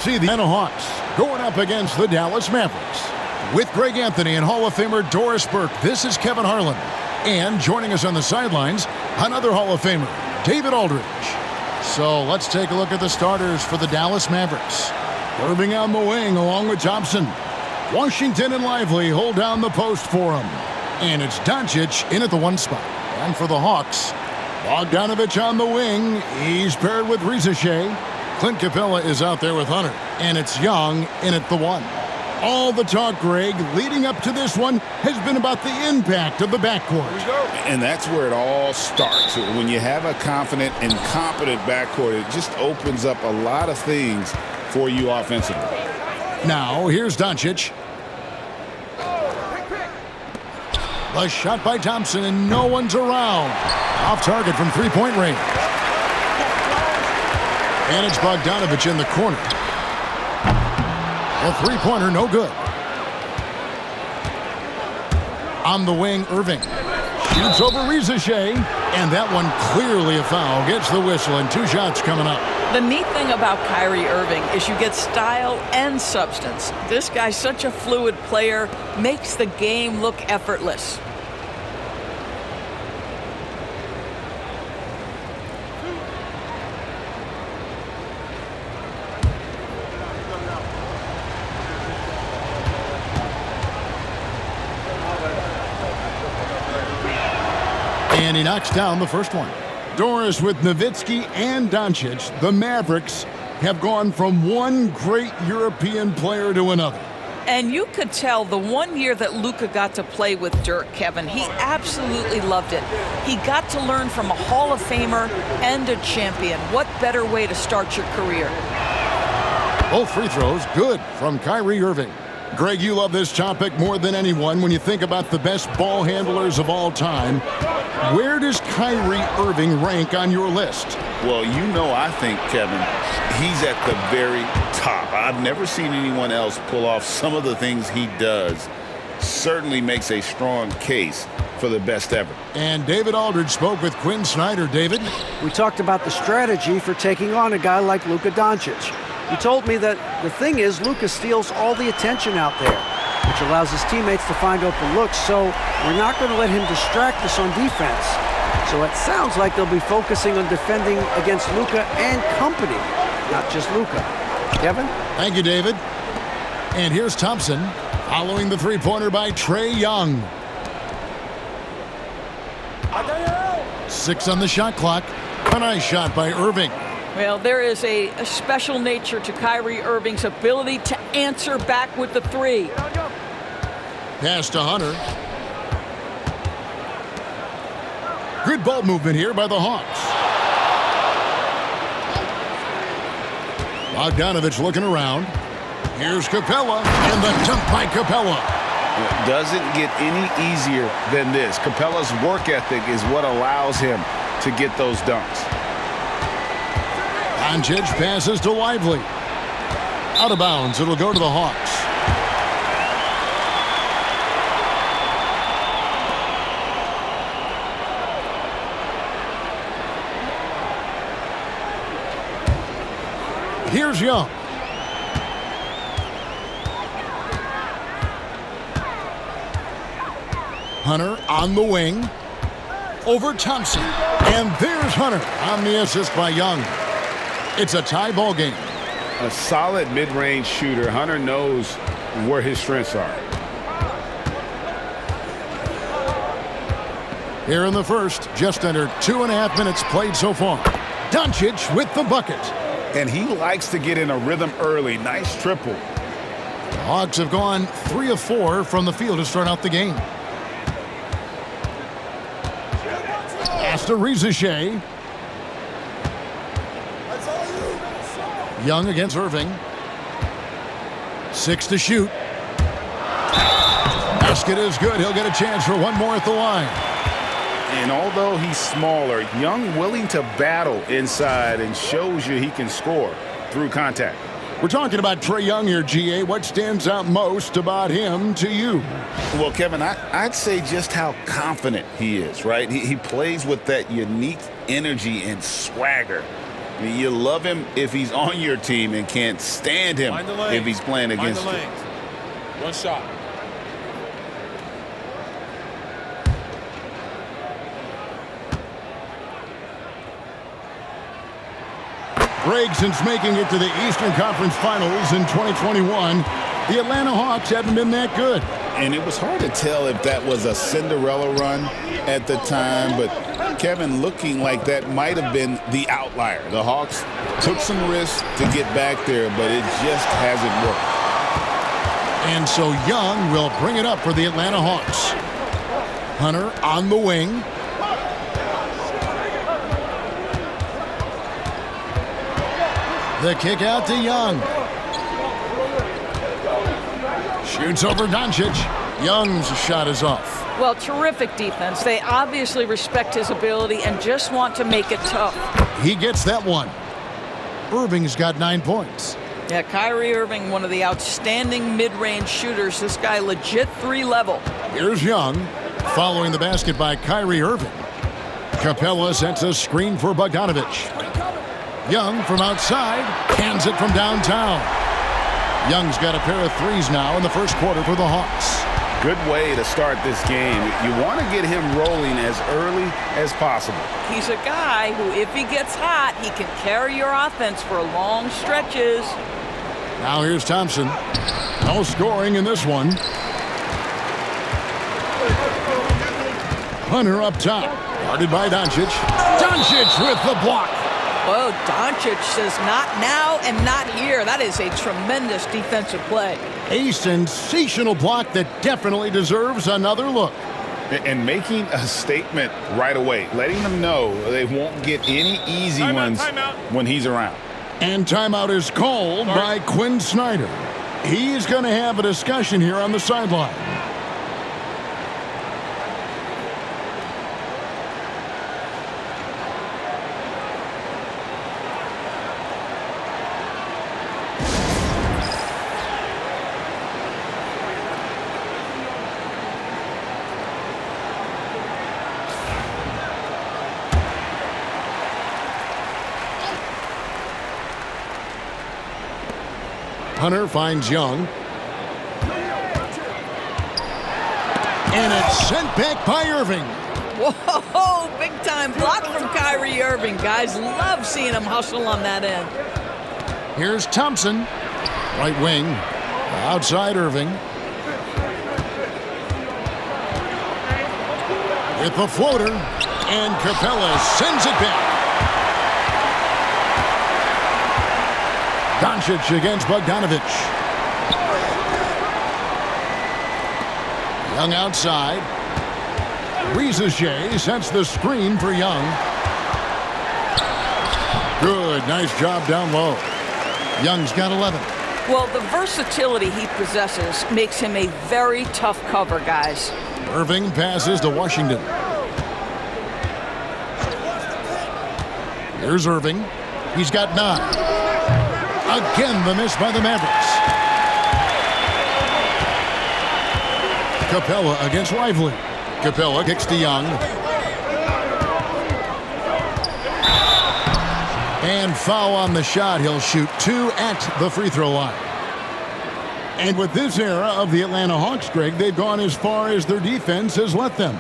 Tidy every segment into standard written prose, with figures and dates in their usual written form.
See the Hawks going up against the Dallas Mavericks. With Greg Anthony and Hall of Famer Doris Burke, this is Kevin Harlan. And joining us on the sidelines, another Hall of Famer, David Aldridge. So let's take a look at the starters for the Dallas Mavericks. Irving on the wing along with Thompson. Washington and Lively hold down the post for him. And it's Doncic in at the 1 spot. And for the Hawks, Bogdanovich on the wing. He's paired with 𝙭. Clint Capella is out there with Hunter. And it's Young in at the 1. All the talk, Greg, leading up to this one has been about the impact of the backcourt. And that's where it all starts. When you have a confident and competent backcourt, it just opens up a lot of things for you offensively. Now, here's Doncic. The shot by Thompson, and no one's around. Off target from three-point range. And it's Bogdanovich in the corner. A three-pointer, no good. On the wing, Irving. Shoots over 𝙭, and that one clearly a foul. Gets the whistle, and 2 shots coming up. The neat thing about Kyrie Irving is you get style and substance. This guy's such a fluid player, makes the game look effortless. And he knocks down the first one. Doris with Nowitzki and Doncic, the Mavericks have gone from one great European player to another. And you could tell the 1 year that Luka got to play with Dirk, Kevin, he absolutely loved it. He got to learn from a Hall of Famer and a champion. What better way to start your career? Both free throws good from Kyrie Irving. Greg, you love this topic more than anyone when you think about the best ball handlers of all time. Where does Kyrie Irving rank on your list? Well, you know, I think, Kevin, he's at the very top. I've never seen anyone else pull off some of the things he does. Certainly makes a strong case for the best ever. And David Aldridge spoke with Quinn Snyder. David? We talked about the strategy for taking on a guy like Luka Doncic. He told me that the thing is Luka steals all the attention out there, which allows his teammates to find open looks, so we're not going to let him distract us on defense. So it sounds like they'll be focusing on defending against Luka and company, not just Luka. Kevin? Thank you, David. And here's Thompson following the three-pointer by Trae Young. 6 on the shot clock. A nice shot by Irving. Well, there is a special nature to Kyrie Irving's ability to answer back with the 3. Pass to Hunter. Good ball movement here by the Hawks. Bogdanovich looking around. Here's Capella, and the dunk by Capella. It doesn't get any easier than this. Capella's work ethic is what allows him to get those dunks. Doncic passes to Lively. Out of bounds, it'll go to the Hawks. Here's Young. Hunter on the wing. Over Thompson. And there's Hunter on the assist by Young. It's a tie ball game. A solid mid-range shooter. Hunter knows where his strengths are. Here in the first, just under 2.5 minutes played so far. Doncic with the bucket. And he likes to get in a rhythm early. Nice triple. The Hawks have gone 3 of 4 from the field to start out the game. Pass to 𝙭. Young against Irving. 6 to shoot. Basket is good. He'll get a chance for one more at the line. And although he's smaller, Young willing to battle inside and shows you he can score through contact. We're talking about Trae Young here, GA. What stands out most about him to you? Well, Kevin, I'd say just how confident he is, right? He plays with that unique energy and swagger. I mean, you love him if he's on your team and can't stand him if he's playing against you. One shot. Greg, since making it to the Eastern Conference Finals in 2021, the Atlanta Hawks haven't been that good. And it was hard to tell if that was a Cinderella run at the time, but Kevin, looking like that might have been the outlier. The Hawks took some risks to get back there, but it just hasn't worked. And so Young will bring it up for the Atlanta Hawks. Hunter on the wing. The kick out to Young. Shoots over Doncic. Young's shot is off. Well, terrific defense. They obviously respect his ability and just want to make it tough. He gets that one. Irving's got 9 points. Yeah, Kyrie Irving, one of the outstanding mid-range shooters. This guy legit 3-level. Here's Young, following the basket by Kyrie Irving. 𝗵𝘆 sets a screen for Bogdanović. Young from outside, cans it from downtown. Young's got a pair of threes now in the first quarter for the Hawks. Good way to start this game. You want to get him rolling as early as possible. He's a guy who, if he gets hot, he can carry your offense for long stretches. Now here's Thompson. No scoring in this one. Hunter up top. Guarded by Doncic. Doncic with the block. Well, Doncic says not now and not here. That is a tremendous defensive play. A sensational block that definitely deserves another look. And making a statement right away, letting them know they won't get any easy ones when he's around. And timeout is called by Quinn Snyder. He's going to have a discussion here on the sideline. Hunter finds Young. And it's sent back by Irving. Whoa, big time block from Kyrie Irving. Guys love seeing him hustle on that end. Here's Thompson. Right wing. Outside Irving. With the floater. And 𝗵𝘆 sends it back. Doncic against Bogdanović. Young outside. 𝙭𝑆𝑖 sets the screen for Young. Good, nice job down low. Young's got 11. Well, the versatility he possesses makes him a very tough cover, guys. Irving passes to Washington. Here's Irving. He's got 9. Again, the miss by the Mavericks. 𝗵𝘆 against Lively. 𝗵𝘆 kicks to Young. And foul on the shot. He'll shoot 2 at the free throw line. And with this era of the Atlanta Hawks, Greg, they've gone as far as their defense has let them.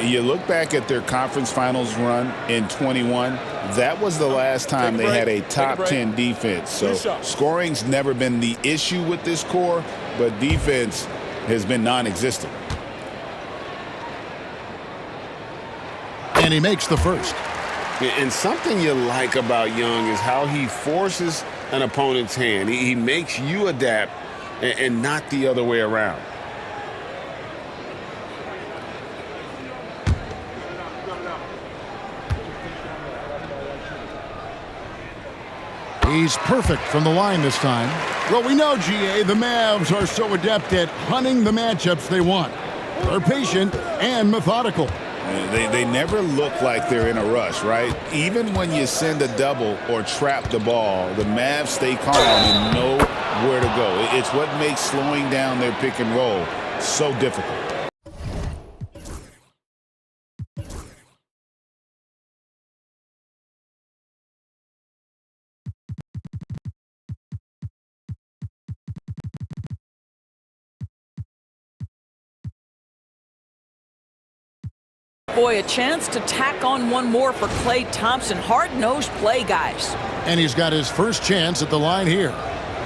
You look back at their conference finals run in 21, that was the last time they had a top 10 defense. So scoring's never been the issue with this core, but defense has been non-existent. And he makes the first. And something you like about Young is how he forces an opponent's hand. He makes you adapt and not the other way around. He's perfect from the line this time. Well, we know, GA, the Mavs are so adept at hunting the matchups they want. They're patient and methodical. They never look like they're in a rush, right? Even when you send a double or trap the ball, the Mavs stay calm and know where to go. It's what makes slowing down their pick and roll so difficult. Boy, a chance to tack on one more for Klay Thompson. Hard-nosed play, guys. And he's got his first chance at the line here.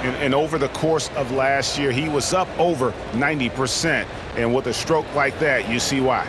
And over the course of last year, he was up over 90%. And with a stroke like that, you see why.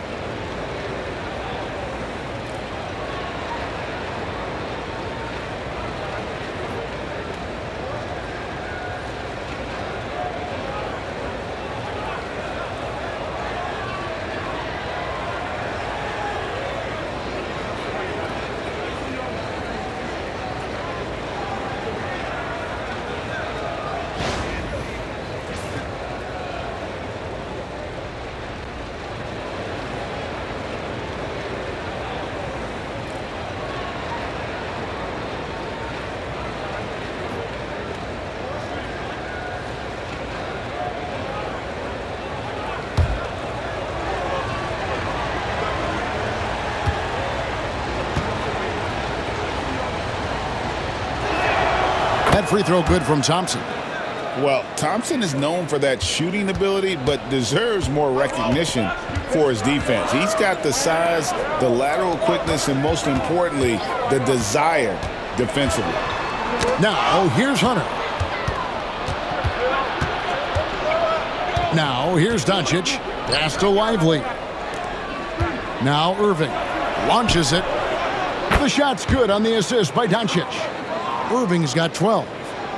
That free throw good from Thompson. Well, Thompson is known for that shooting ability, but deserves more recognition for his defense. He's got the size, the lateral quickness, and most importantly, the desire defensively. Now, here's Hunter. Now, here's Doncic. Pass to Lively. Now, Irving launches it. The shot's good on the assist by Doncic. Irving's got 12.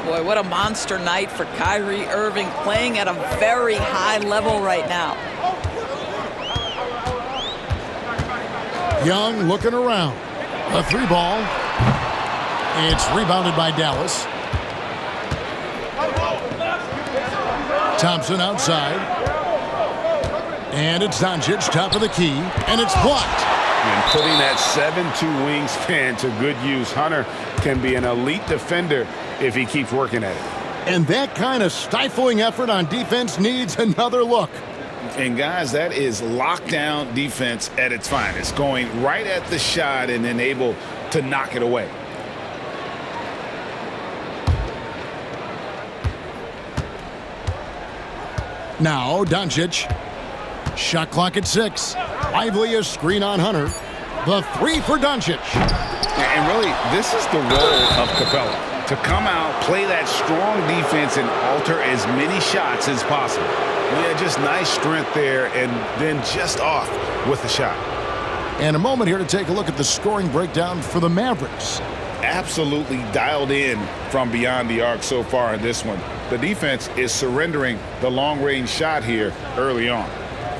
Boy, what a monster night for Kyrie Irving, playing at a very high level right now. Young looking around. A three ball. It's rebounded by Dallas. Thompson outside. And it's Doncic, top of the key. And it's blocked. And putting that 7'2" wingspan to good use. Hunter can be an elite defender if he keeps working at it. And that kind of stifling effort on defense needs another look. And guys, that is lockdown defense at its finest, going right at the shot and then able to knock it away. Now Doncic. Shot clock at 6. Lively a screen on Hunter. The three for Doncic. And really, this is the role of 𝗵𝘆. To come out, play that strong defense, and alter as many shots as possible. Yeah, just nice strength there, and then just off with the shot. And a moment here to take a look at the scoring breakdown for the Mavericks. Absolutely dialed in from beyond the arc so far in this one. The defense is surrendering the long-range shot here early on.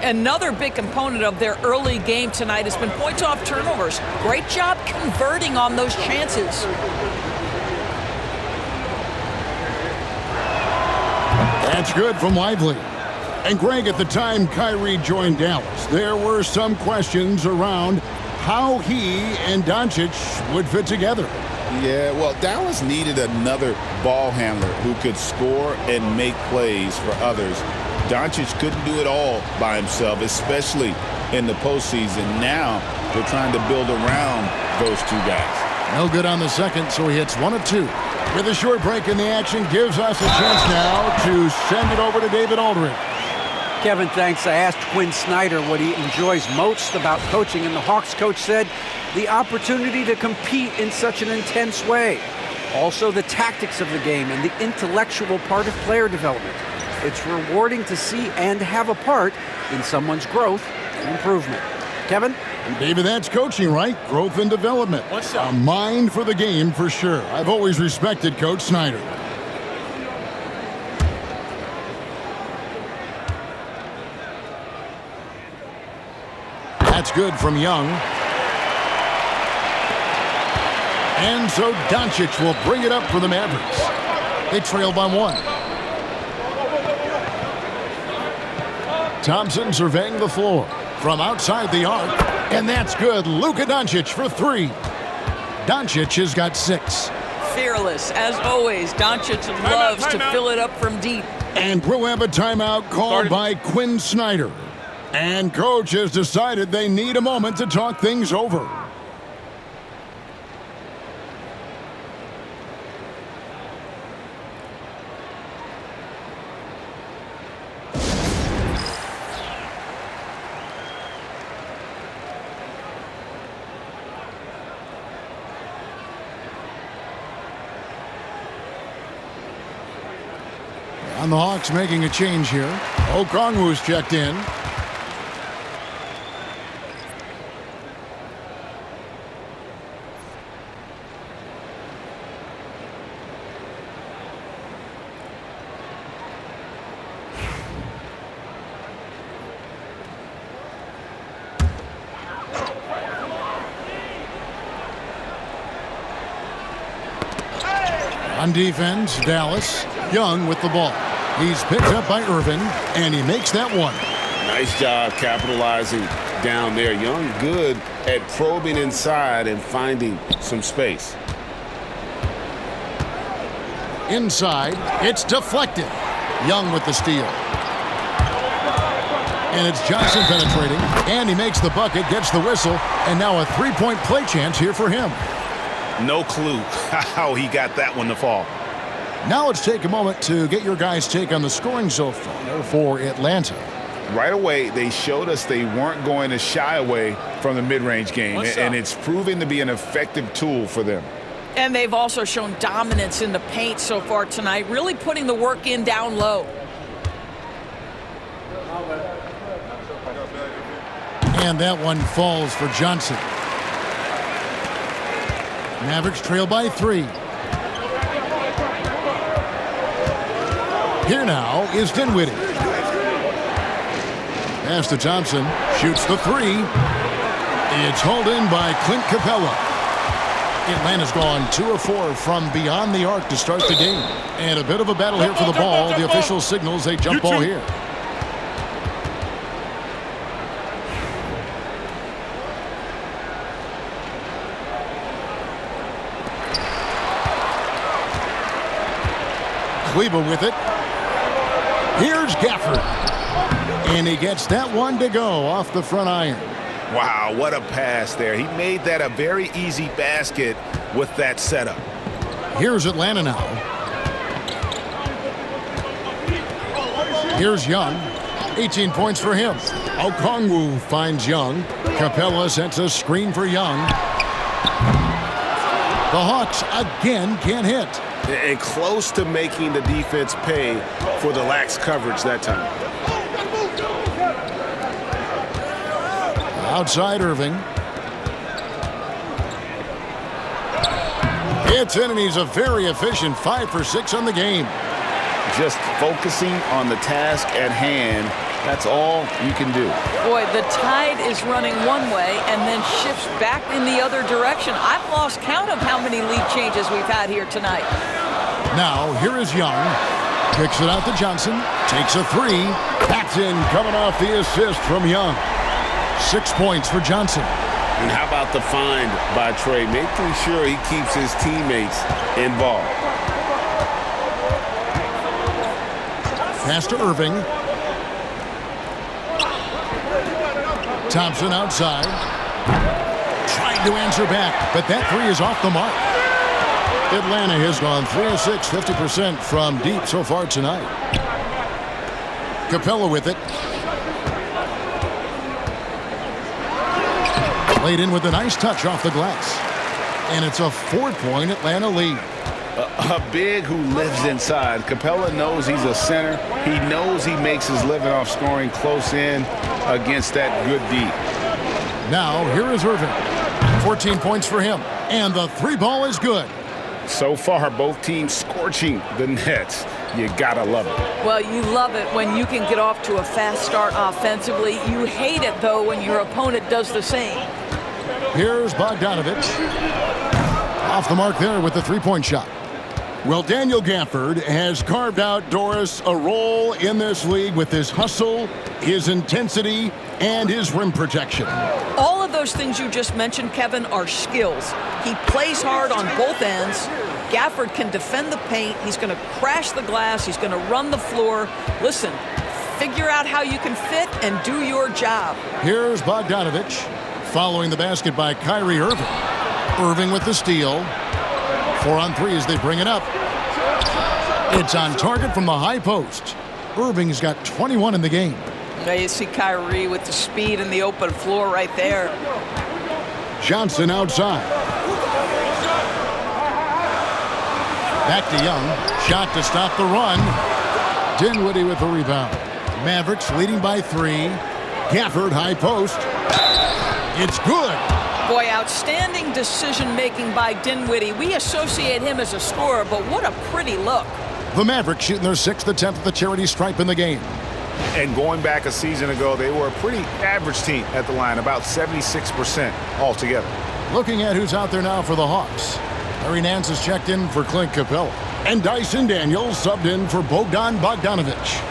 Another big component of their early game tonight has been points off turnovers. Great job converting on those chances. That's good from Lively. And Greg, at the time Kyrie joined Dallas, there were some questions around how he and Doncic would fit together. Yeah, well, Dallas needed another ball handler who could score and make plays for others. Doncic couldn't do it all by himself, especially in the postseason. Now they're trying to build around those two guys. No good on the second, so he hits 1 of 2. With a short break in the action, gives us a chance now to send it over to David Aldridge. Kevin, thanks. I asked Quinn Snyder what he enjoys most about coaching, and the Hawks coach said the opportunity to compete in such an intense way. Also, the tactics of the game and the intellectual part of player development. It's rewarding to see and have a part in someone's growth and improvement. Kevin? David, that's coaching, right? Growth and development. What's up? A mind for the game, for sure. I've always respected Coach Snyder. That's good from Young. And so Doncic will bring it up for the Mavericks. They trail by 1. Thompson surveying the floor from outside the arc, and that's good. Luka Doncic for 3. Doncic has got 6. Fearless, as always. Doncic loves to fill it up from deep. And we'll have a timeout called by Quinn Snyder. And coach has decided they need a moment to talk things over. And the Hawks making a change here. Okongwu's checked in. On defense, Dallas. Young with the ball. He's picked up by Irving, and he makes that one. Nice job capitalizing down there. Young good at probing inside and finding some space. Inside, it's deflected. Young with the steal. And it's Johnson penetrating, and he makes the bucket, gets the whistle, and now a three-point play chance here for him. No clue how he got that one to fall. Now let's take a moment to get your guys' take on the scoring so far for Atlanta. Right away, they showed us they weren't going to shy away from the mid-range game, and it's proven to be an effective tool for them. And they've also shown dominance in the paint so far tonight, really putting the work in down low. And that one falls for Johnson. Mavericks trail by 3. Here now is Dinwiddie. Pass to Thompson. Shoots the 3. It's hauled in by Clint Capella. Atlanta's gone 2 of 4 from beyond the arc to start the game. And a bit of a battle here for the ball. The official signals a jump ball here. 𝗵𝘆 with it. Here's Gafford. And he gets that one to go off the front iron. Wow, what a pass there. He made that a very easy basket with that setup. Here's Atlanta now. Here's Young. 18 points for him. Okongwu finds Young. Capella sets a screen for Young. The Hawks again can't hit. And close to making the defense pay for the lax coverage that time. Outside Irving. It's in, and he's a very efficient 5 for 6 on the game. Just focusing on the task at hand, that's all you can do. Boy, the tide is running one way and then shifts back in the other direction. I've lost count of how many lead changes we've had here tonight. Now, here is Young. Kicks it out to Johnson. Takes a 3. That's in, coming off the assist from Young. 6 points for Johnson. And how about the find by Trae, making sure he keeps his teammates involved. Pass to Irving. Thompson outside. Trying to answer back, but that 3 is off the mark. Atlanta has gone 3 of 6, 50% from deep so far tonight. Capella with it. Laid in with a nice touch off the glass. And it's a 4-point Atlanta lead. A big who lives inside. Capella knows he's a center. He knows he makes his living off scoring close in against that good D. Now, here is Irving. 14 points for him. And the 3 ball is good. So far, both teams scorching the nets. You gotta love it. Well, you love it when you can get off to a fast start offensively. You hate it, though, when your opponent does the same. Here's Bogdanović. Off the mark there with the 3-point shot. Well, Daniel Gafford has carved out Doris a role in this league with his hustle, his intensity, and his rim protection. All of those things you just mentioned, Kevin, are skills. He plays hard on both ends. Gafford can defend the paint. He's going to crash the glass. He's going to run the floor. Listen, figure out how you can fit and do your job. Here's Bogdanović following the basket by Kyrie Irving. Irving with the steal. 4 on 3 as they bring it up. It's on target from the high post. Irving's got 21 in the game. Now you see Kyrie with the speed and the open floor right there. Johnson outside. Back to Young. Shot to stop the run. Dinwiddie with the rebound. Mavericks leading by 3. Gafford high post. It's good. Boy, outstanding decision-making by Dinwiddie. We associate him as a scorer, but what a pretty look. The Mavericks shooting their 6th attempt at the charity stripe in the game. And going back a season ago, they were a pretty average team at the line, about 76% altogether. Looking at who's out there now for the Hawks. Larry Nance has checked in for Clint Capella. And Dyson Daniels subbed in for Bogdan Bogdanović.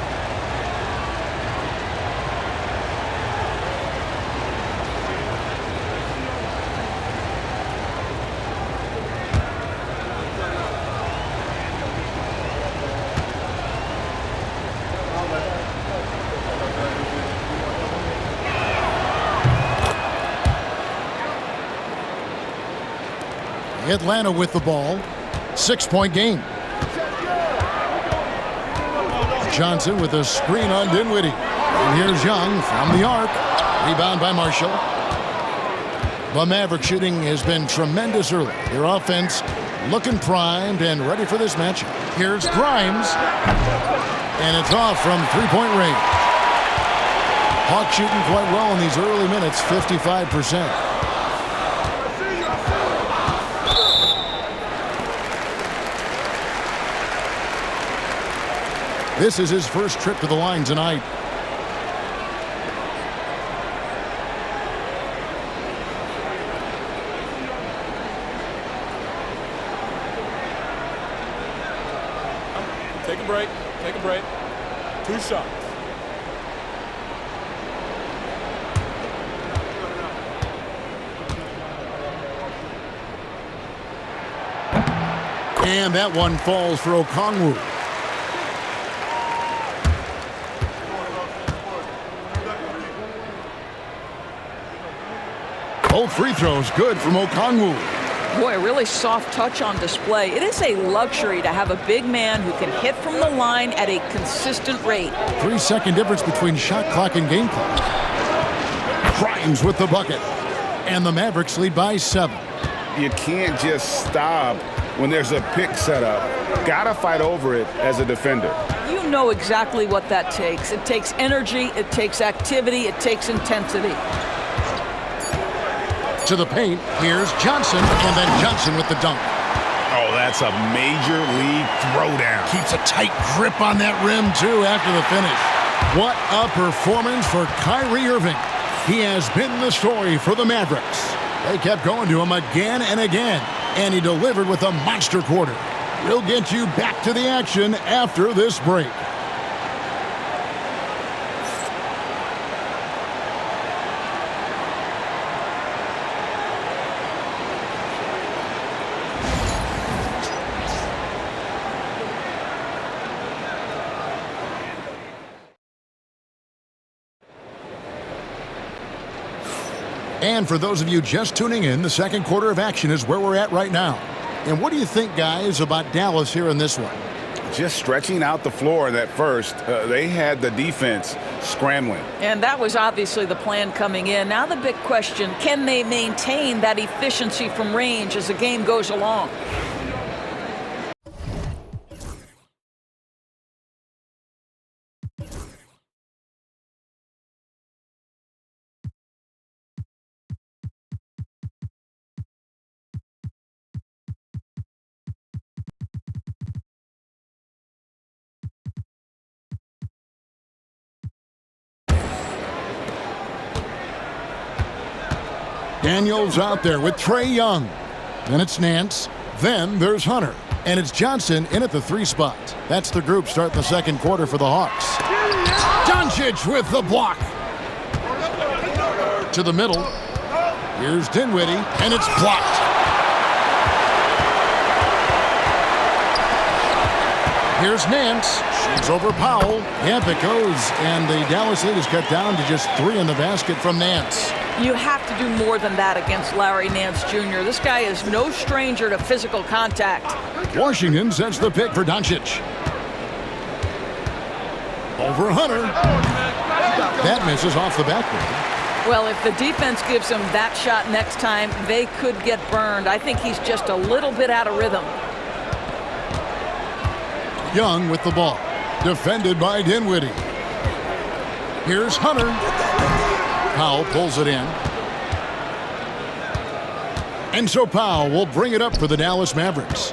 Atlanta with the ball. 6-point game. Johnson with a screen on Dinwiddie. And here's Young from the arc. Rebound by Marshall. The Maverick shooting has been tremendous early. Their offense looking primed and ready for this matchup. Here's Grimes. And it's off from three-point range. Hawks shooting quite well in these early minutes, 55%. This is his first trip to the line tonight. Take a break. Take a break. 2 shots. And that one falls for Okongwu. Both free throws good from Okongwu. Boy, a really soft touch on display. It is a luxury to have a big man who can hit from the line at a consistent rate. 3-second difference between shot clock and game clock. Grimes with the bucket. And the Mavericks lead by 7. You can't just stop when there's a pick set up. Gotta fight over it as a defender. You know exactly what that takes. It takes energy, it takes activity, it takes intensity. To the paint, here's Johnson, and then Johnson with the dunk. Oh, that's a major league throwdown. Keeps a tight grip on that rim, too, after the finish. What a performance for Kyrie Irving. He has been the story for the Mavericks. They kept going to him again and again, and he delivered with a monster quarter. We'll get you back to the action after this break. And for those of you just tuning in, the second quarter of action is where we're at right now. And what do you think, guys, about Dallas here in this one? Just stretching out the floor at first. They had the defense scrambling. And that was obviously the plan coming in. Now the big question, can they maintain that efficiency from range as the game goes along? Daniels out there with Trae Young. Then it's Nance. Then there's Hunter. And it's Johnson in at the 3 spot. That's the group starting the second quarter for the Hawks. Doncic with the block. To the middle. Here's Dinwiddie, and it's blocked. Here's Nance. Shoots over Powell. Yep, it goes. And the Dallas lead is cut down to just 3 in the basket from Nance. You have to do more than that against Larry Nance Jr. This guy is no stranger to physical contact. Washington sets the pick for Doncic. Over Hunter. That misses off the backboard. Well, if the defense gives him that shot next time, they could get burned. I think he's just a little bit out of rhythm. Young with the ball. Defended by Dinwiddie. Here's Hunter. Powell pulls it in. And so Powell will bring it up for the Dallas Mavericks.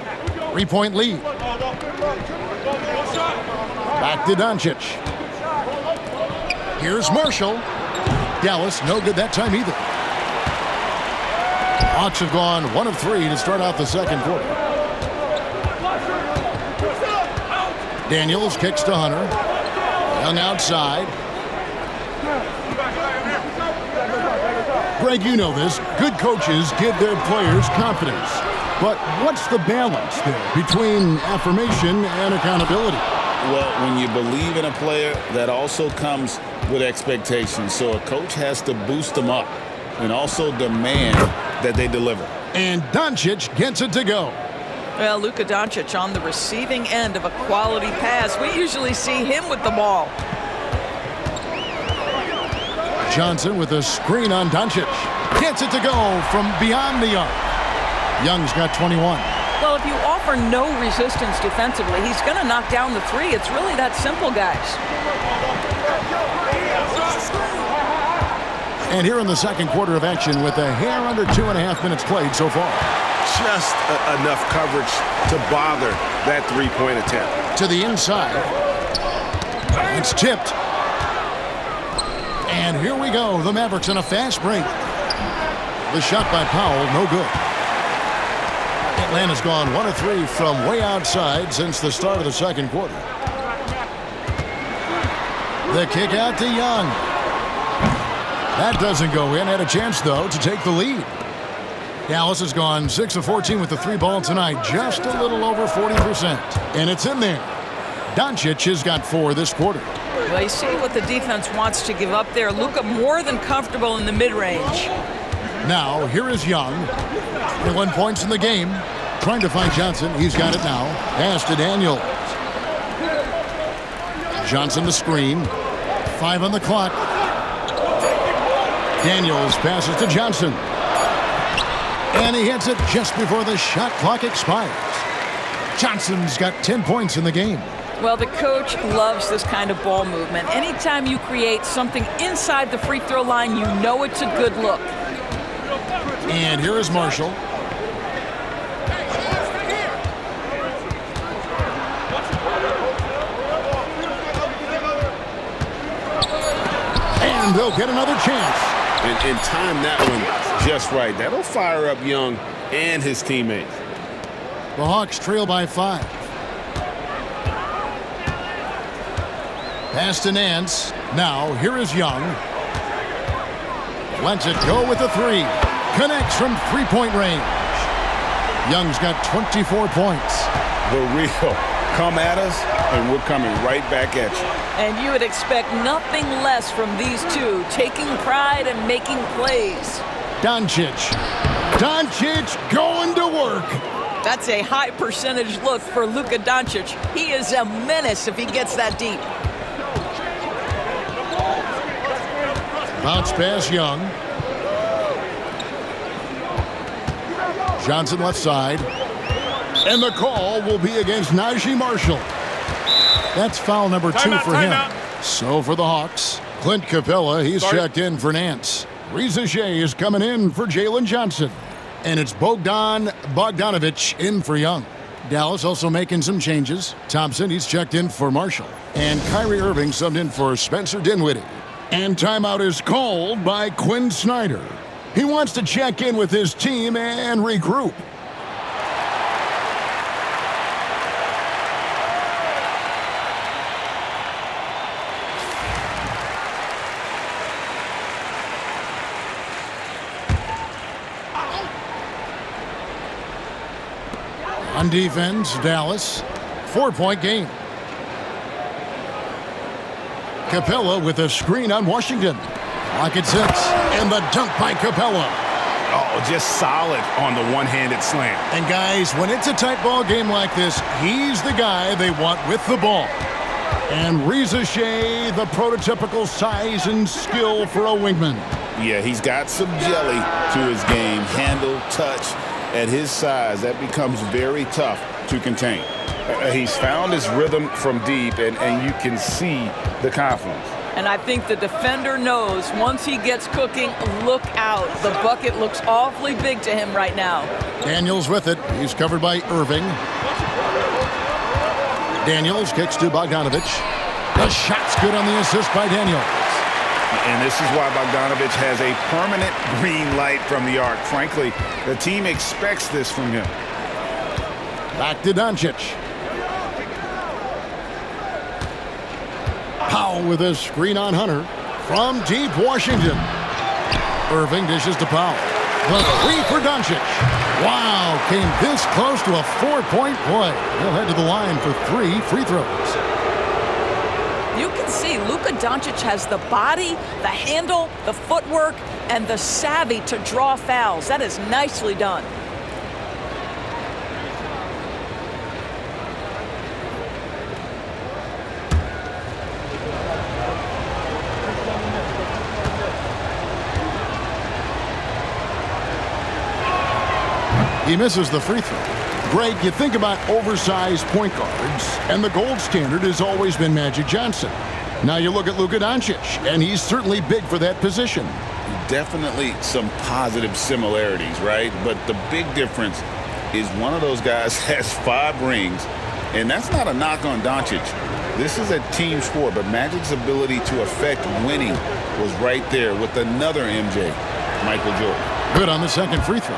3-point lead. Back to Doncic. Here's Marshall. Dallas no good that time either. Hawks have gone 1 of 3 to start out the second quarter. Daniels kicks to Hunter. Young outside. Greg, you know this. Good coaches give their players confidence. But what's the balance there between affirmation and accountability? Well, when you believe in a player, that also comes with expectations. So a coach has to boost them up and also demand that they deliver. And Doncic gets it to go. Well, Luka Doncic on the receiving end of a quality pass. We usually see him with the ball. Johnson with a screen on Doncic. Gets it to go from beyond the arc. Young's got 21. Well, if you offer no resistance defensively, he's going to knock down the three. It's really that simple, guys. And here in the second quarter of action with a hair under 2.5 minutes played so far. Just enough coverage to bother that three-point attempt. To the inside. It's tipped. And here we go. The Mavericks in a fast break. The shot by Powell, no good. Atlanta's gone 1 of 3 from way outside since the start of the second quarter. The kick out to Young. That doesn't go in. Had a chance, though, to take the lead. Dallas has gone 6 of 14 with the 3 ball tonight. Just a little over 40%. And it's in there. Doncic has got 4 this quarter. Well, you see what the defense wants to give up there. Luka more than comfortable in the mid-range. Now, here is Young. 21 points in the game. Trying to find Johnson. He's got it now. Pass to Daniels. Johnson the screen. 5 on the clock. Daniels passes to Johnson. And he hits it just before the shot clock expires. Johnson's got 10 points in the game. Well, the coach loves this kind of ball movement. Anytime you create something inside the free throw line, you know it's a good look. And here is Marshall. And they'll get another chance. And time that one just right. That'll fire up Young and his teammates. The Hawks trail by 5. Pass to Nance. Now, here is Young. Lets it go with a 3. Connects from 3-point range. Young's got 24 points. The real. Come at us, and we're coming right back at you. And you would expect nothing less from these two, taking pride and making plays. Doncic going to work. That's a high percentage look for Luka Doncic. He is a menace if he gets that deep. Bounce pass Young. Johnson left side. And the call will be against Naji Marshall. That's foul number 2 for him. So for the Hawks, Clint Capella, he's checked in for Nance. 𝗵𝘆cie is coming in for Jalen Johnson. And it's Bogdan Bogdanović in for Young. Dallas also making some changes. Thompson, he's checked in for Marshall. And Kyrie Irving subbed in for Spencer Dinwiddie. And timeout is called by Quinn Snyder. He wants to check in with his team and regroup. On defense, Dallas, 4-point game. Capella with a screen on Washington. Clock at 6, and the dunk by Capella. Oh, just solid on the one-handed slam. And guys, when it's a tight ball game like this, he's the guy they want with the ball. And 𝗵𝘆cie, the prototypical size and skill for a wingman. Yeah, he's got some jelly to his game. Handle, touch. At his size, that becomes very tough to contain. He's found his rhythm from deep, and you can see the confidence. And I think the defender knows once he gets cooking, look out. The bucket looks awfully big to him right now. Daniels with it. He's covered by Irving. Daniels kicks to Bogdanović. The shot's good on the assist by Daniels. And this is why Bogdanović has a permanent green light from the arc. Frankly, the team expects this from him. Back to Doncic. Powell with a screen on Hunter. From deep Washington. Irving dishes to Powell. The three for Doncic. Wow, came this close to a 4-point play. He'll head to the line for 3 free throws. You can see Luka Doncic has the body, the handle, the footwork, and the savvy to draw fouls. That is nicely done. He misses the free throw. Greg, you think about oversized point guards, and the gold standard has always been Magic Johnson. Now you look at Luka Doncic, and he's certainly big for that position. Definitely some positive similarities, right? But the big difference is one of those guys has 5 rings, and that's not a knock on Doncic. This is a team sport, but Magic's ability to affect winning was right there with another MJ, Michael Jordan. Good on the second free throw.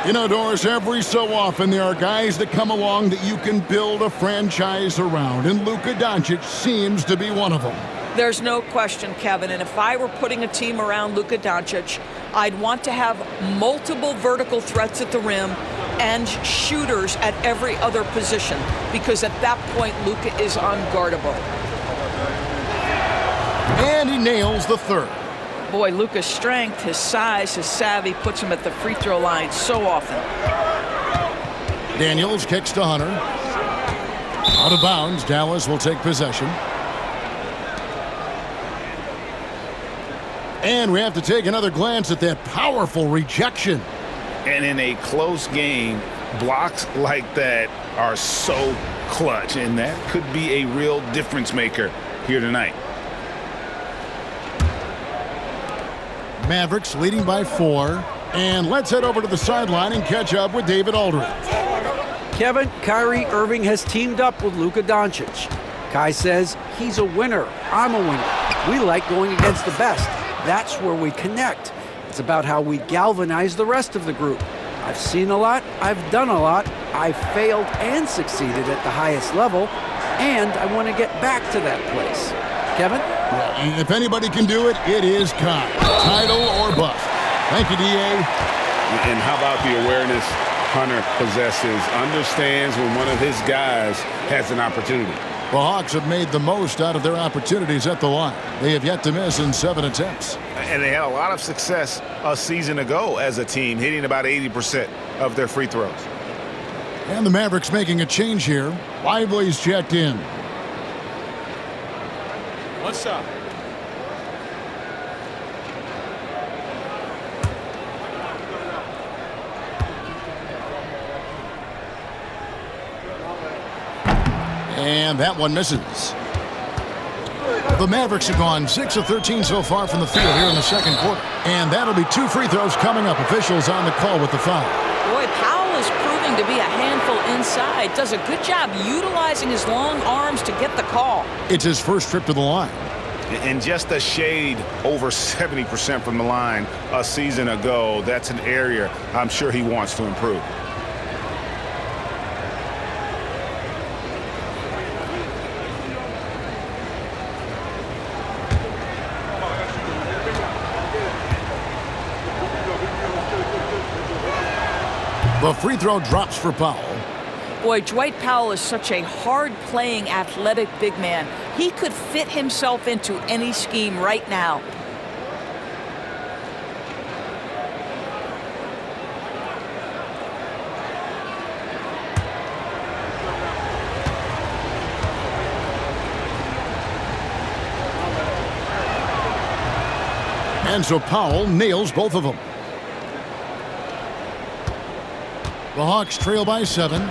You know, Doris, every so often there are guys that come along that you can build a franchise around, and Luka Doncic seems to be one of them. There's no question, Kevin, and if I were putting a team around Luka Doncic, I'd want to have multiple vertical threats at the rim and shooters at every other position, because at that point, Luka is unguardable. And he nails the third. Boy, Luka's strength, his size, his savvy puts him at the free throw line so often. Daniels kicks to Hunter. Out of bounds, Dallas will take possession. And we have to take another glance at that powerful rejection. And in a close game, blocks like that are so clutch, and that could be a real difference maker here tonight. Mavericks leading by 4. And let's head over to the sideline and catch up with David Aldridge. Kevin, Kyrie Irving has teamed up with Luka Doncic. Kai says he's a winner. I'm a winner. We like going against the best. That's where we connect. It's about how we galvanize the rest of the group. I've seen a lot. I've done a lot. I've failed and succeeded at the highest level. And I want to get back to that place. Kevin? Well, if anybody can do it, it is Kai. Title or bust. Thank you, D.A. And how about the awareness Hunter possesses, understands when one of his guys has an opportunity. The Hawks have made the most out of their opportunities at the line. They have yet to miss in 7 attempts. And they had a lot of success a season ago as a team, hitting about 80% of their free throws. And the Mavericks making a change here. Lively's checked in. One shot. And that one misses. The Mavericks have gone 6 of 13 so far from the field here in the second quarter. And that'll be 2 free throws coming up. Officials on the call with the foul. Boy, Powell is proving to be a handful inside. Does a good job utilizing his long arms to get the call. It's his first trip to the line. And just a shade over 70% from the line a season ago. That's an area I'm sure he wants to improve. The free throw drops for Powell. Boy, Dwight Powell is such a hard-playing, athletic big man. He could fit himself into any scheme right now. And so Powell nails both of them. The Hawks trail by 7.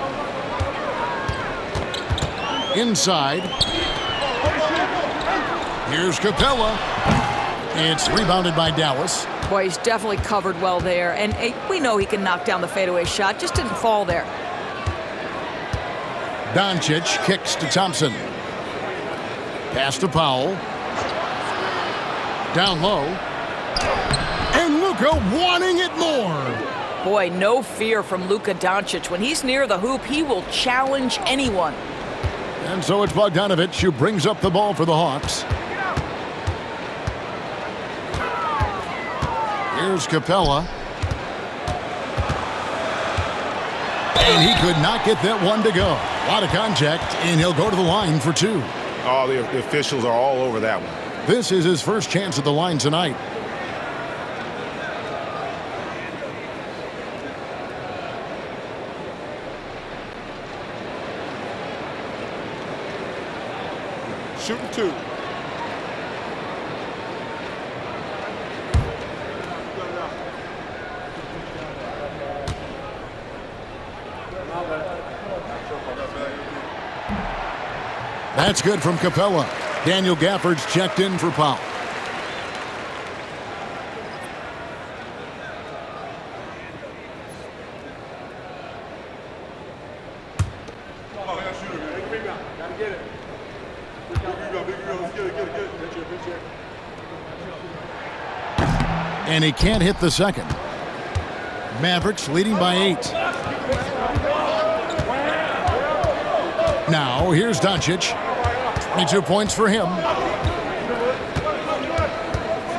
Inside. Here's Capella. It's rebounded by Dallas. Boy, he's definitely covered well there. And we know he can knock down the fadeaway shot. Just didn't fall there. Doncic kicks to Thompson. Pass to Powell. Down low. And Luka wanting it more. Boy, no fear from Luka Doncic. When he's near the hoop, he will challenge anyone. And so it's 𝗵𝘆𝗀𝐺 who brings up the ball for the Hawks. Here's Capella. And he could not get that one to go. A lot of contact, and he'll go to the line for two. Oh, the officials are all over that one. This is his first chance at the line tonight. Shooting two. That's good from Capella. Daniel Gafford's checked in for Powell. And he can't hit the second. Mavericks leading by 8. Now, here's Doncic. 22 points for him.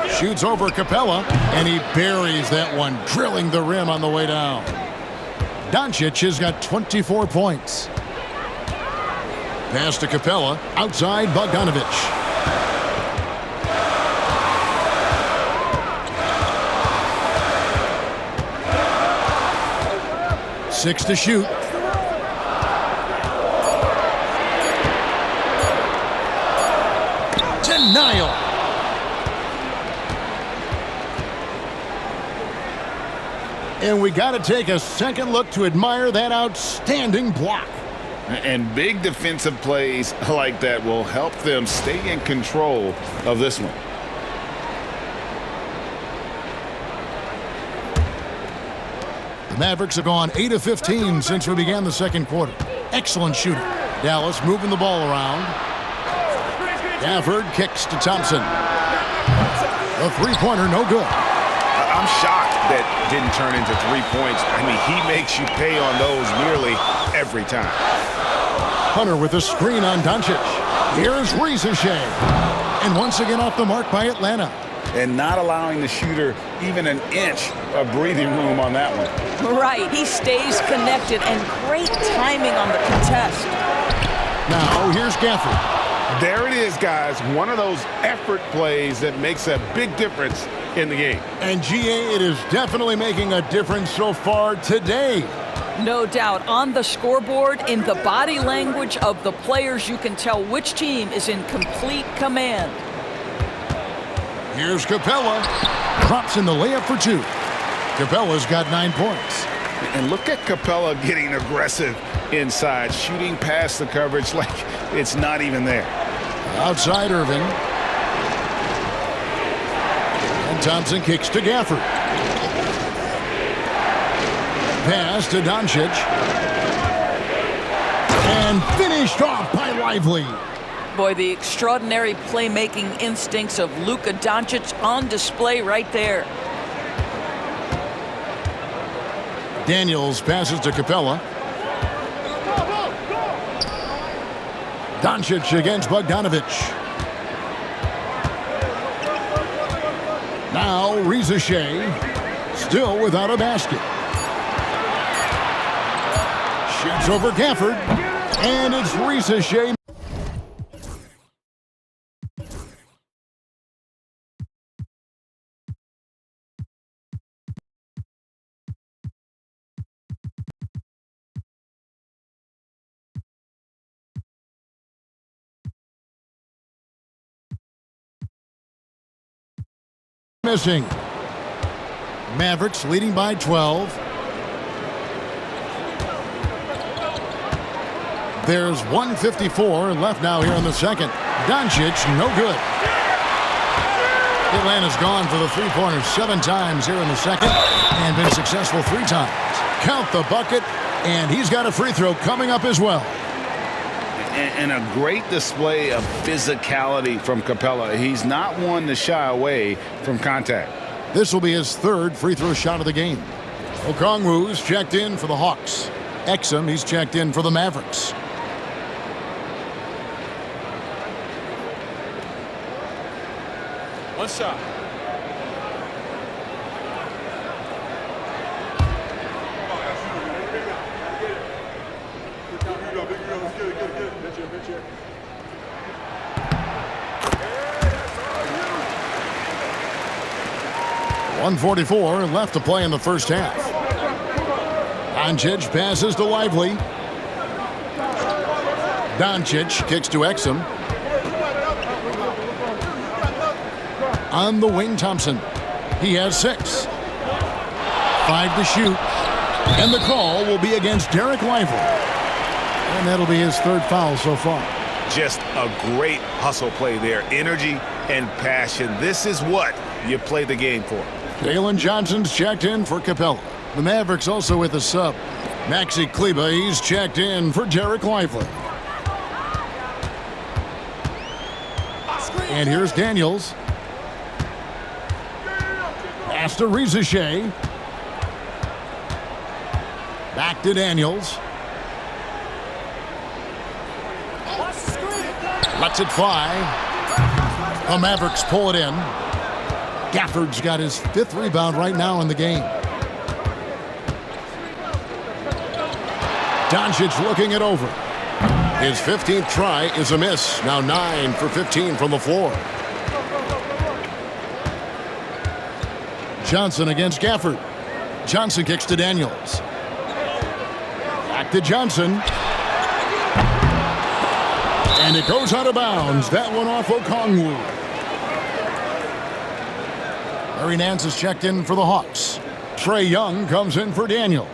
Shoots over Capella, and he buries that one, drilling the rim on the way down. Doncic has got 24 points. Pass to Capella, outside 𝗵𝘆𝗀𝗆. 6 to shoot. Denial. And we got to take a second look to admire that outstanding block. And big defensive plays like that will help them stay in control of this one. The Mavericks have gone 8 of 15 since we began the second quarter. Excellent shooting. Dallas moving the ball around. Gafford kicks to Thompson. The three-pointer, no good. I'm shocked that didn't turn into 3 points. I mean, he makes you pay on those nearly every time. Hunter with a screen on Doncic. Here's 𝙗𝚻. And once again off the mark by Atlanta. And not allowing the shooter even an inch of breathing room on that one. Right, he stays connected, and great timing on the contest. Now, here's Gafford. There it is, guys. One of those effort plays that makes a big difference in the game. And GA, it is definitely making a difference so far today. No doubt. On the scoreboard, in the body language of the players, you can tell which team is in complete command. Here's Capella. Drops in the layup for 2. Capella's got 9 points. And look at Capella getting aggressive inside, shooting past the coverage like it's not even there. Outside Irving. And Thompson kicks to Gafford. Pass to Doncic. And finished off by Lively. Boy, the extraordinary playmaking instincts of Luka Doncic on display right there. Daniels passes to Capella. Doncic against 𝗵𝘆𝗀𝗆𝗆. Now 𝗵𝘆𝗍 still without a basket. Shoots over Gafford, and it's 𝗵𝘆𝗍. Missing. Mavericks leading by 12. There's 1:54 left now here in the second. Doncic, no good. Atlanta's gone for the three-pointer 7 times here in the second and been successful 3 times. Count the bucket, and he's got a free throw coming up as well. And a great display of physicality from 𝗘𝗫. He's not one to shy away from contact. This will be his 3rd free throw shot of the game. Okongwu's checked in for the Hawks. 𝗽𝘶𝑚, he's checked in for the Mavericks. One shot. .144 left to play in the first half. Doncic passes to Lively. Doncic kicks to 𝗽𝘶𝑚. On the wing, Thompson. He has 6. 5 to shoot. And the call will be against Dereck Lively. And that'll be his 3rd foul so far. Just a great hustle play there. Energy and passion. This is what you play the game for. Jalen Johnson's checked in for 𝗘𝗫. The Mavericks also with a sub. 𝙑𝘁𝘁𝗍𝗃, he's checked in for Dereck Lively. And here's Daniels. Pass to 𝙑𝘆. Back to Daniels. Lets it fly. The Mavericks pull it in. Gafford's got his 5th rebound right now in the game. Doncic looking it over. His 15th try is a miss. Now 9 for 15 from the floor. Johnson against Gafford. Johnson kicks to Daniels. Back to Johnson. And it goes out of bounds. That one off Okongwu. Larry Nance is checked in for the Hawks. Trae Young comes in for Daniels.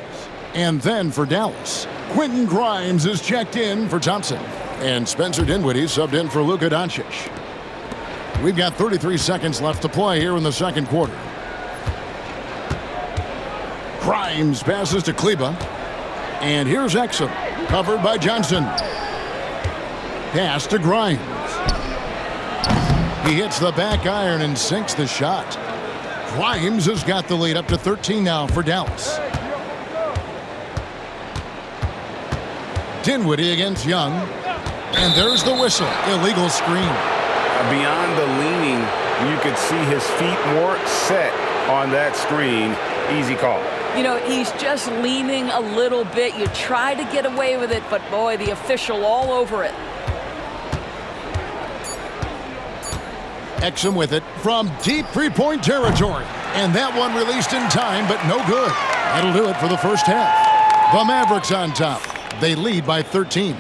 And then for Dallas, Quentin Grimes is checked in for Thompson. And Spencer Dinwiddie subbed in for Luka Doncic. We've got 33 seconds left to play here in the second quarter. Grimes passes to 𝗘𝗫. And here's 𝗽𝗫𝑚, covered by Johnson. Pass to Grimes. He hits the back iron and sinks the shot. Grimes has got the lead up to 13 now for Dallas. Dinwiddie against Young. And there's the whistle. Illegal screen. Beyond the leaning, you could see his feet more set on that screen. Easy call. You know, he's just leaning a little bit. You try to get away with it, but boy, the official all over it. 𝗽𝗽𝑚 with it from deep three-point territory. And that one released in time, but no good. That'll do it for the first half. The Mavericks on top. They lead by 13.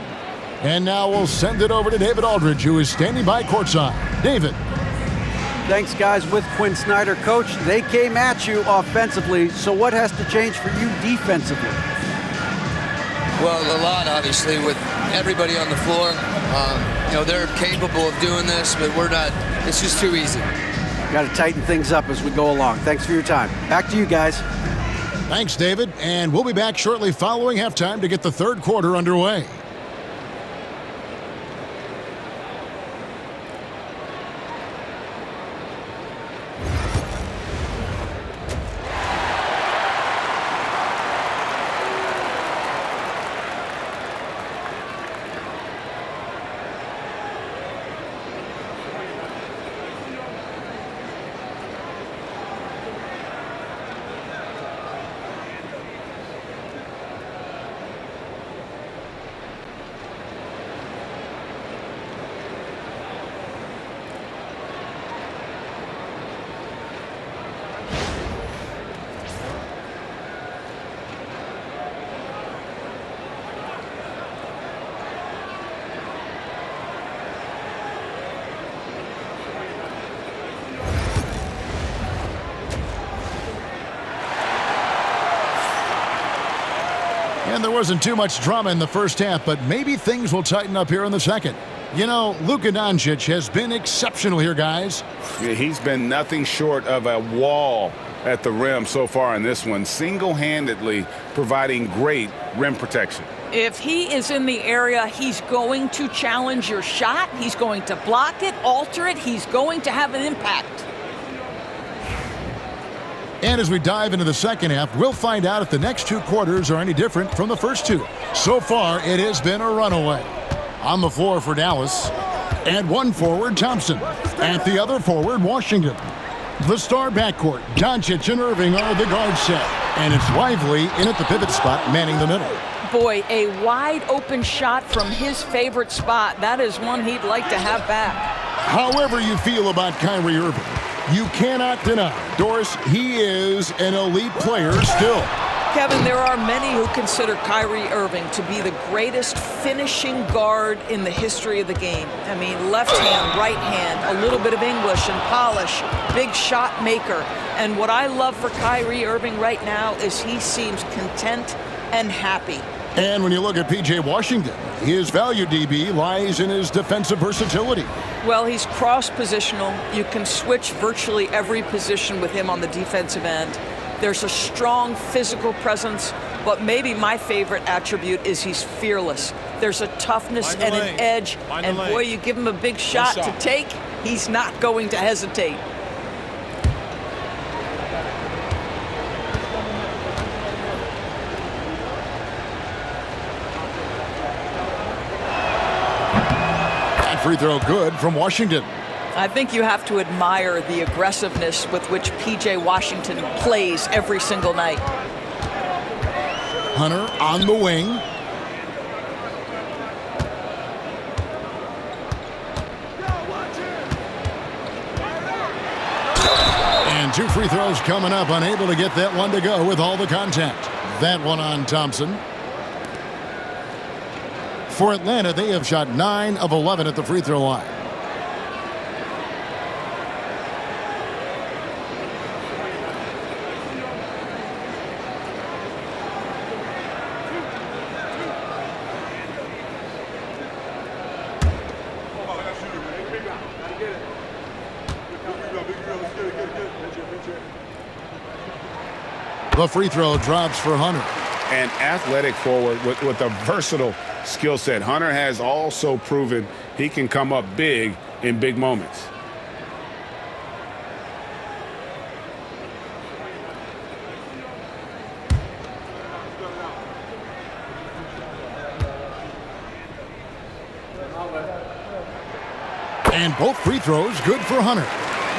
And now we'll send it over to David Aldridge, who is standing by courtside. David. Thanks, guys. With Quinn Snyder, coach, they came at you offensively. So what has to change for you defensively? Well, a lot, obviously, with everybody on the floor. You know, they're capable of doing this, but we're not. It's just too easy. Got to tighten things up as we go along. Thanks for your time. Back to you guys. Thanks, David. And we'll be back shortly following halftime to get the third quarter underway. And there wasn't too much drama in the first half, but maybe things will tighten up here in the second. You know, Luka Doncic has been exceptional here, guys. Yeah, he's been nothing short of a wall at the rim so far in this one, single-handedly providing great rim protection. If he is in the area, he's going to challenge your shot. He's going to block it, alter it. He's going to have an impact. And as we dive into the second half, we'll find out if the next two quarters are any different from the first two. So far, it has been a runaway. On the floor for Dallas, and one forward, Thompson. At the other forward, Washington. The star backcourt, Doncic and Irving are the guard set. And it's Lively in at the pivot spot, manning the middle. Boy, a wide open shot from his favorite spot. That is one he'd like to have back. However you feel about Kyrie Irving, you cannot deny, Doris, he is an elite player still. Kevin, there are many who consider Kyrie Irving to be the greatest finishing guard in the history of the game. I mean, left hand, right hand, a little bit of English and polish, big shot maker. And what I love for Kyrie Irving right now is he seems content and happy. And when you look at P.J. Washington, his value, DB, lies in his defensive versatility. Well, he's cross-positional. You can switch virtually every position with him on the defensive end. There's a strong physical presence, but maybe my favorite attribute is he's fearless. There's a toughness and an edge, and boy, you give him a big shot to take, he's not going to hesitate. That free throw good from Washington. I think you have to admire the aggressiveness with which P.J. Washington plays every single night. Hunter on the wing. And two free throws coming up, unable to get that one to go with all the contact. That one on Thompson. For Atlanta, they have shot 9 of 11 at the free throw line. The free throw drops for Hunter. An athletic forward with a versatile skill set. Hunter has also proven he can come up big in big moments. And both free throws good for Hunter.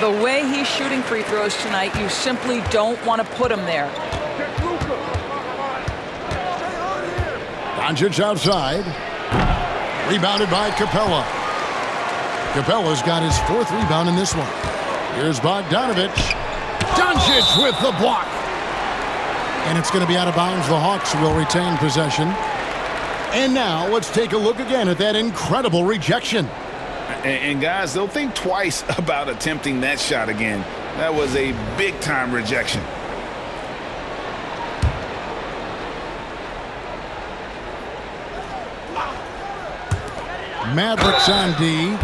The way he's shooting free throws tonight, you simply don't want to put him there. Doncic outside. Rebounded by 𝗵𝘆. 𝗵𝘆's got his 4th rebound in this one. Here's Bogdanović. Doncic with the block. And it's going to be out of bounds. The Hawks will retain possession. And now let's take a look again at that incredible rejection. And guys, they'll think twice about attempting that shot again. That was a big-time rejection. Mavericks on D.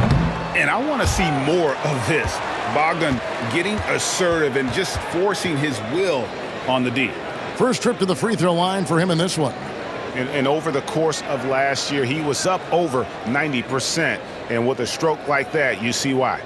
And I want to see more of this. Bogdan getting assertive and just forcing his will on the D. First trip to the free throw line for him in this one. And over the course of last year, he was up over 90%. And with a stroke like that, you see why.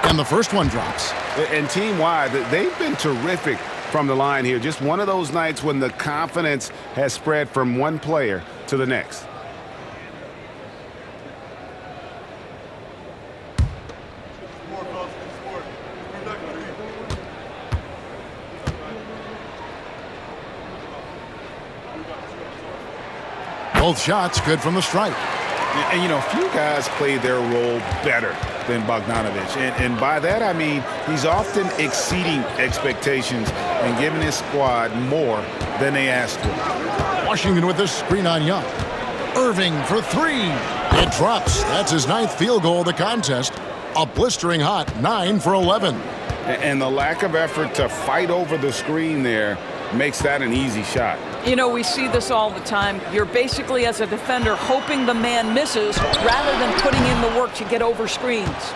And the first one drops. And team-wide, they've been terrific from the line here. Just one of those nights when the confidence has spread from one player to the next. Both shots good from the stripe. And you know, few guys play their role better than Bogdanović. And by that, I mean he's often exceeding expectations and giving his squad more than they asked for. Washington with this screen on Young. Irving for three. It drops. That's his 9th field goal of the contest. A blistering hot 9 for 11. And the lack of effort to fight over the screen there makes that an easy shot. You know, we see this all the time. You're basically, as a defender, hoping the man misses rather than putting in the work to get over screens.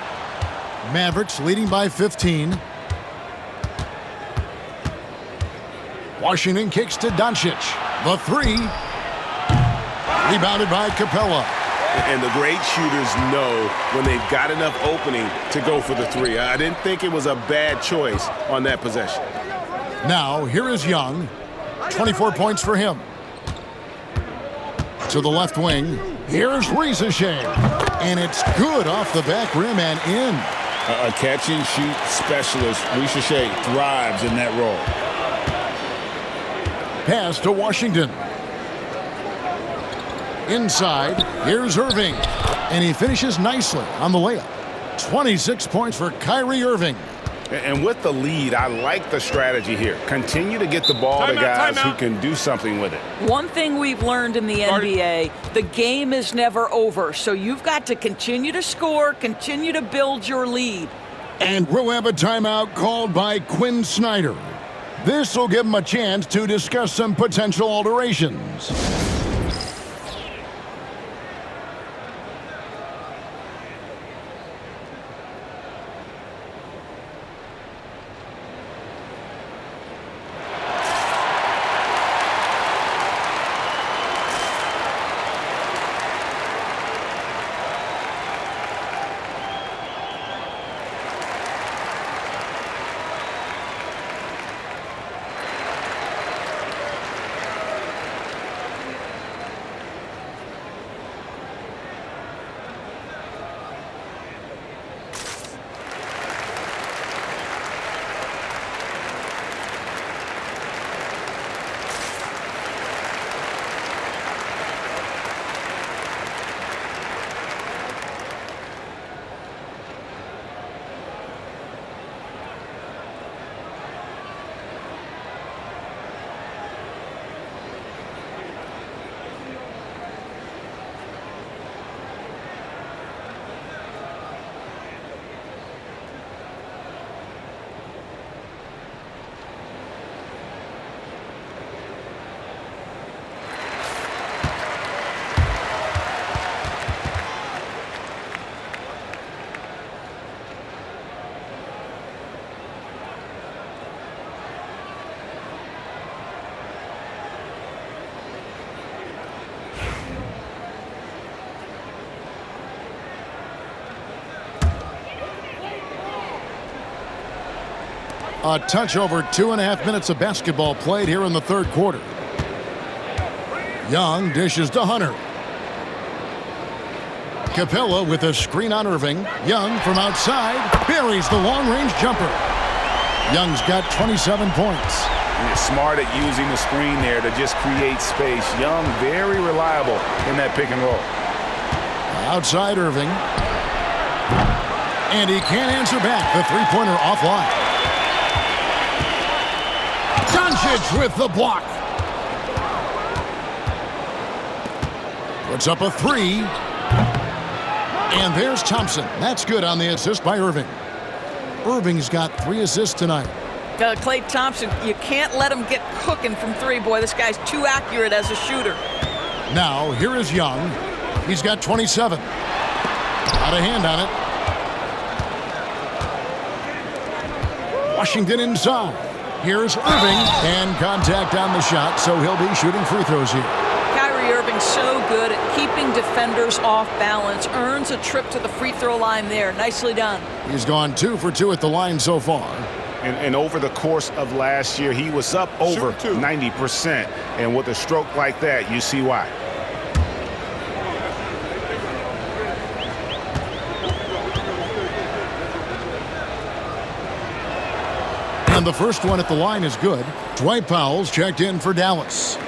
Mavericks leading by 15. Washington kicks to Doncic. The three. Rebounded by Capella. And the great shooters know when they've got enough opening to go for the three. I didn't think it was a bad choice on that possession. Now, here is Young. 24 points for him. To the left wing. Here's 𝙭𝟐. And it's good off the back rim and in. A catch-and-shoot specialist. 𝙭𝟐 thrives in that role. Pass to Washington. Inside, here's Irving. And he finishes nicely on the layup. 26 points for Kyrie Irving. And with the lead, I like the strategy here. Continue to get the ball to guys who can do something with it. One thing we've learned in the NBA, the game is never over. So you've got to continue to score, continue to build your lead. And we'll have a timeout called by Quinn Snyder. This will give him a chance to discuss some potential alterations. A touch over 2.5 minutes of basketball played here in the third quarter. Young dishes to Hunter. Capella with a screen on Irving. Young from outside buries the long-range jumper. Young's got 27 points. He's smart at using the screen there to just create space. Young very reliable in that pick and roll. Outside Irving. And he can't answer back. The three-pointer offline. Doncic with the block. Puts up a three. And there's Thompson. That's good on the assist by Irving. Irving's got 3 assists tonight. Klay Thompson, you can't let him get cooking from three. Boy, this guy's too accurate as a shooter. Now, here is Young. He's got 27. Out of hand on it. Washington inside. Here's Irving, and contact on the shot, so he'll be shooting free throws here. Kyrie Irving so good at keeping defenders off balance. Earns a trip to the free throw line there. Nicely done. He's gone 2 for 2 at the line so far. And over the course of last year, he was up over 90%. And with a stroke like that, you see why. And the first one at the line is good. Dwight Powell's checked in for Dallas.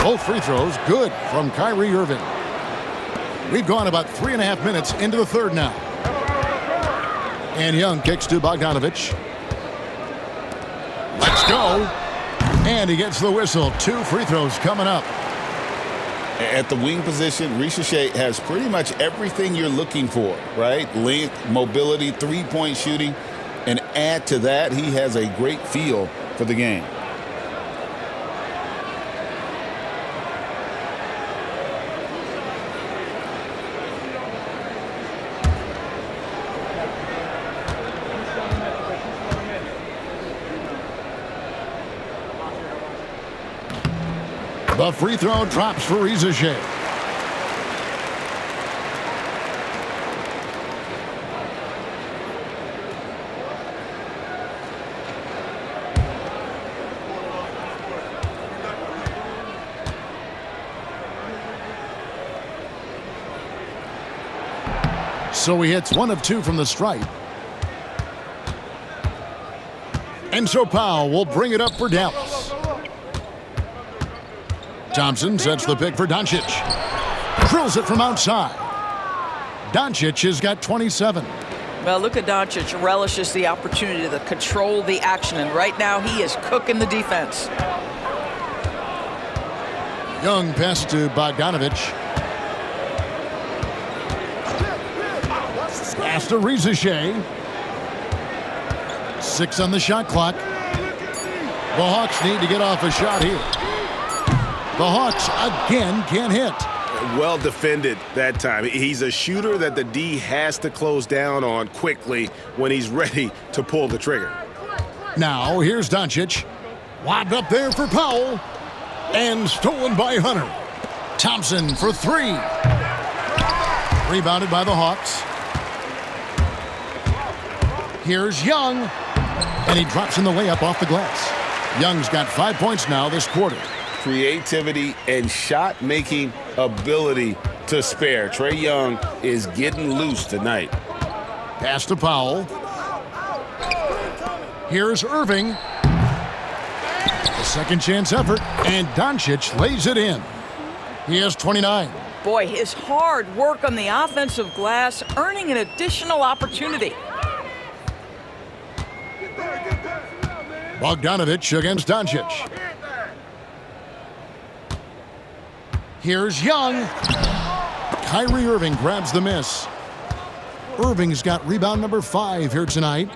Both free throws good from Kyrie Irving. We've gone about 3.5 minutes into the third now. And Young kicks to Bogdanović. Let's go. And he gets the whistle. 2 free throws coming up. At the wing position, 𝙭𝘅 has pretty much everything you're looking for, right? Length, mobility, three-point shooting. And add to that, he has a great feel for the game. The free throw drops for 𝙭𝘅. So he hits 1 of 2 from the stripe. And so Powell will bring it up for Dallas. Thompson sets the pick for Doncic. Drills it from outside. Doncic has got 27. Well, Luka Doncic relishes the opportunity to control the action, and right now he is cooking the defense. Young pass to Bogdanović. Pass to 𝙭𝘅. 6 on the shot clock. The Hawks need to get off a shot here. The Hawks again can't hit. Well defended that time. He's a shooter that the D has to close down on quickly when he's ready to pull the trigger. Now here's Doncic. Lobbed up there for Powell. And stolen by Hunter. Thompson for 3. Rebounded by the Hawks. Here's Young. And he drops in the layup off the glass. Young's got 5 points now this quarter. Creativity and shot-making ability to spare. Trae Young is getting loose tonight. Pass to Powell. Here's Irving. A second chance effort, and Doncic lays it in. He has 29. Boy, his hard work on the offensive glass earning an additional opportunity. Bogdanović against Doncic. Here's Young. Kyrie Irving grabs the miss. Irving's got rebound number 5 here tonight.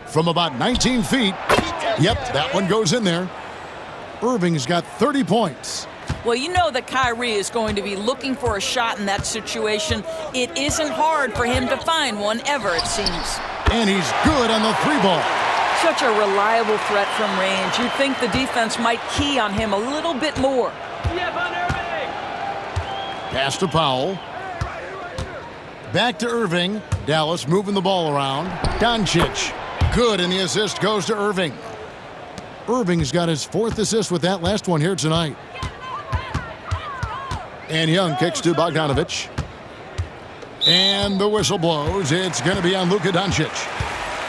From about 19 feet. Yep, that one goes in there. Irving's got 30 points. Well, you know that Kyrie is going to be looking for a shot in that situation. It isn't hard for him to find one ever, it seems. And he's good on the 3-ball. Such a reliable threat from range. You'd think the defense might key on him a little bit more. Pass to Powell. Back to Irving. Dallas moving the ball around. Doncic. Good, and the assist goes to Irving. Irving's got his 4th assist with that last one here tonight. And Young kicks to Bogdanović. And the whistle blows. It's going to be on Luka Doncic.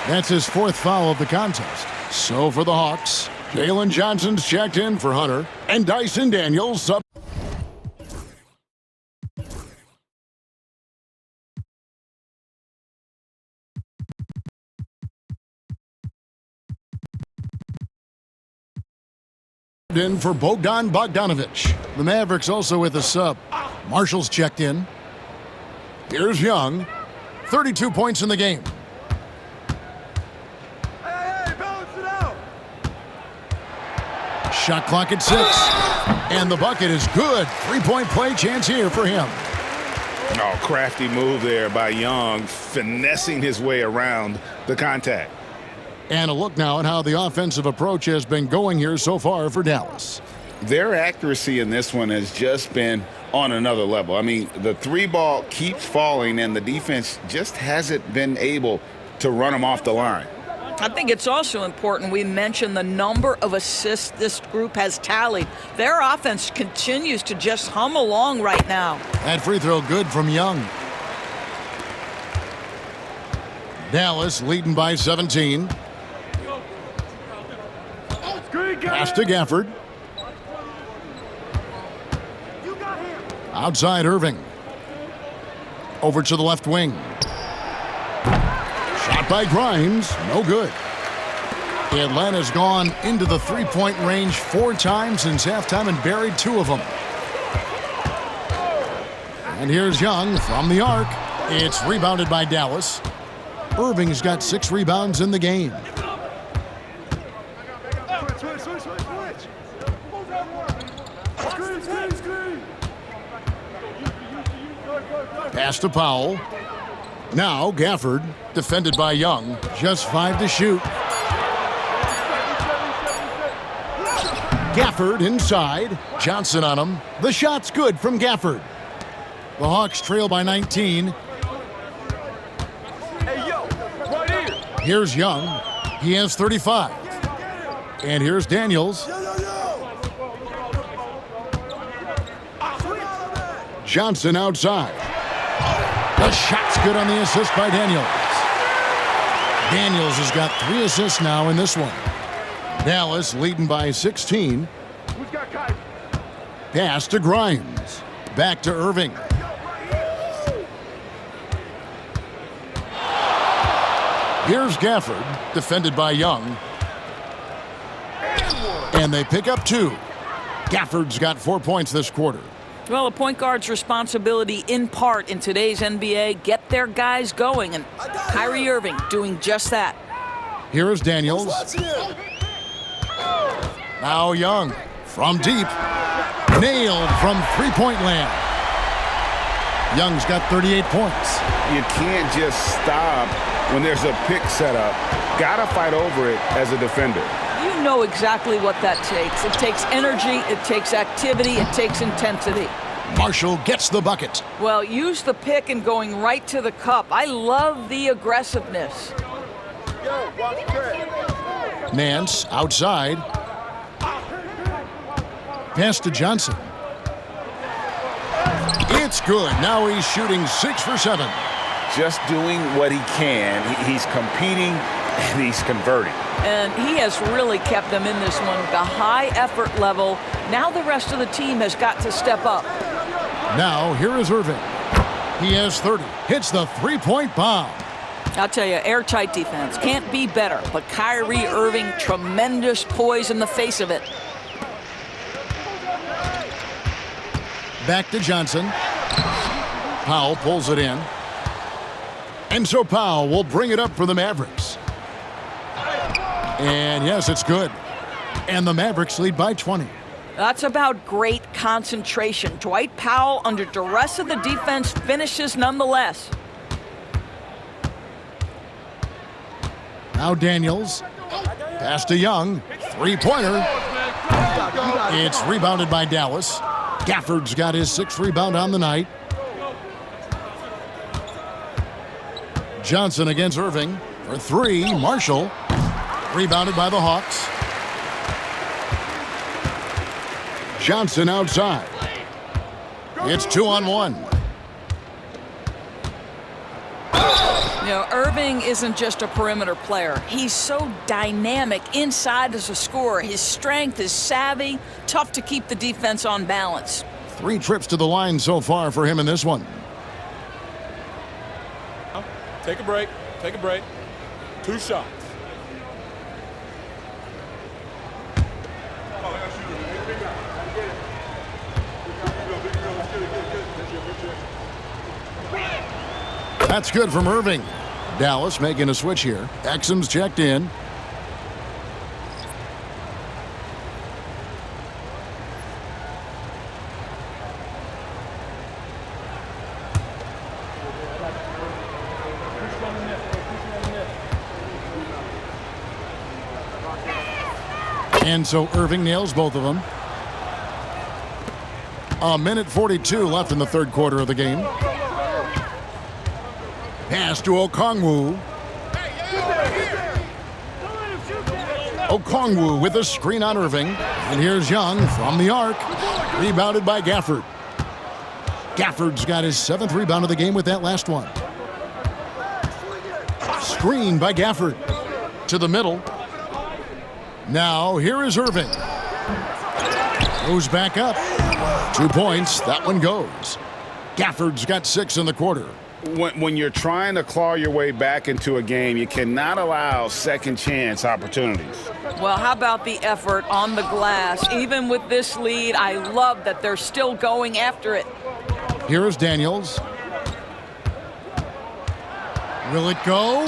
That's his 4th foul of the contest. So for the Hawks, Jalen Johnson's checked in for Hunter, and Dyson Daniels sub. In for Bogdan Bogdanović. The Mavericks also with a sub. Marshall's checked in. Here's Young. 32 points in the game. Shot clock at 6. And the bucket is good. 3-point play chance here for him. Oh, crafty move there by Young, finessing his way around the contact. And a look now at how the offensive approach has been going here so far for Dallas. Their accuracy in this one has just been on another level. I mean, the 3-ball keeps falling, and the defense just hasn't been able to run them off the line. I think it's also important we mention the number of assists this group has tallied. Their offense continues to just hum along right now. That free throw good from Young. Dallas leading by 17. Pass to Gafford. Outside Irving. Over to the left wing. Shot by Grimes, no good. Atlanta's gone into the three-point range 4 times since halftime and buried 2 of them. And here's Young from the arc. It's rebounded by Dallas. Irving's got 6 rebounds in the game. Pass to Powell. Now Gafford, defended by Young. Just 5 to shoot. Gafford inside. Johnson on him. The shot's good from Gafford. The Hawks trail by 19. Here's Young. He has 35. And here's Daniels. Johnson outside. The shot's good on the assist by Daniels. Daniels has got 3 assists now in this one. Dallas leading by 16. Pass to Grimes. Back to Irving. Here's Gafford, defended by Young. And they pick up 2. Gafford's got 4 points this quarter. Well, a point guard's responsibility in part in today's NBA, get their guys going, and Kyrie Irving doing just that. Here is Daniels. Now Young from deep. Nailed from three-point land. Young's got 38 points. You can't just stop when there's a pick set up. Gotta fight over it as a defender. You know exactly what that takes. It takes energy, it takes activity, it takes intensity. Marshall gets the bucket. Well, use the pick and going right to the cup. I love the aggressiveness. Nance outside. Pass to Johnson. It's good. Now he's shooting 6 for 7. Just doing what he can. He's competing and he's converting. And he has really kept them in this one. The high effort level. Now the rest of the team has got to step up. Now here is Irving. He has 30. Hits the three-point bomb. I'll tell you, airtight defense. Can't be better. But Kyrie Irving, tremendous poise in the face of it. Back to Johnson. Powell pulls it in. And so Powell will bring it up for the Mavericks. And yes, it's good. And the Mavericks lead by 20. That's about great concentration. Dwight Powell, under duress of the defense, finishes nonetheless. Now Daniels. Pass to Young. Three-pointer. It's rebounded by Dallas. Gafford's got his 6th rebound on the night. Johnson against Irving for 3. Marshall. Rebounded by the Hawks. Johnson outside. It's 2-on-1. You know, Irving isn't just a perimeter player. He's so dynamic inside as a scorer. His strength, his savvy, tough to keep the defense on balance. 3 trips to the line so far for him in this one. Take a break. Take a break. 2 shots. That's good from Irving. Dallas making a switch here. Exum's checked in. And so Irving nails both of them. 1:42 left in the third quarter of the game. Pass to Okongwu. Okongwu with a screen on Irving. And here's Young from the arc. Rebounded by Gafford. Gafford's got his 7th rebound of the game with that last one. Screen by Gafford. To the middle. Now, here is Irving. Goes back up. 2 points. That one goes. Gafford's got 6 in the quarter. When you're trying to claw your way back into a game, you cannot allow second chance opportunities. Well, how about the effort on the glass? Even with this lead, I love that they're still going after it. Here is Daniels. Will it go?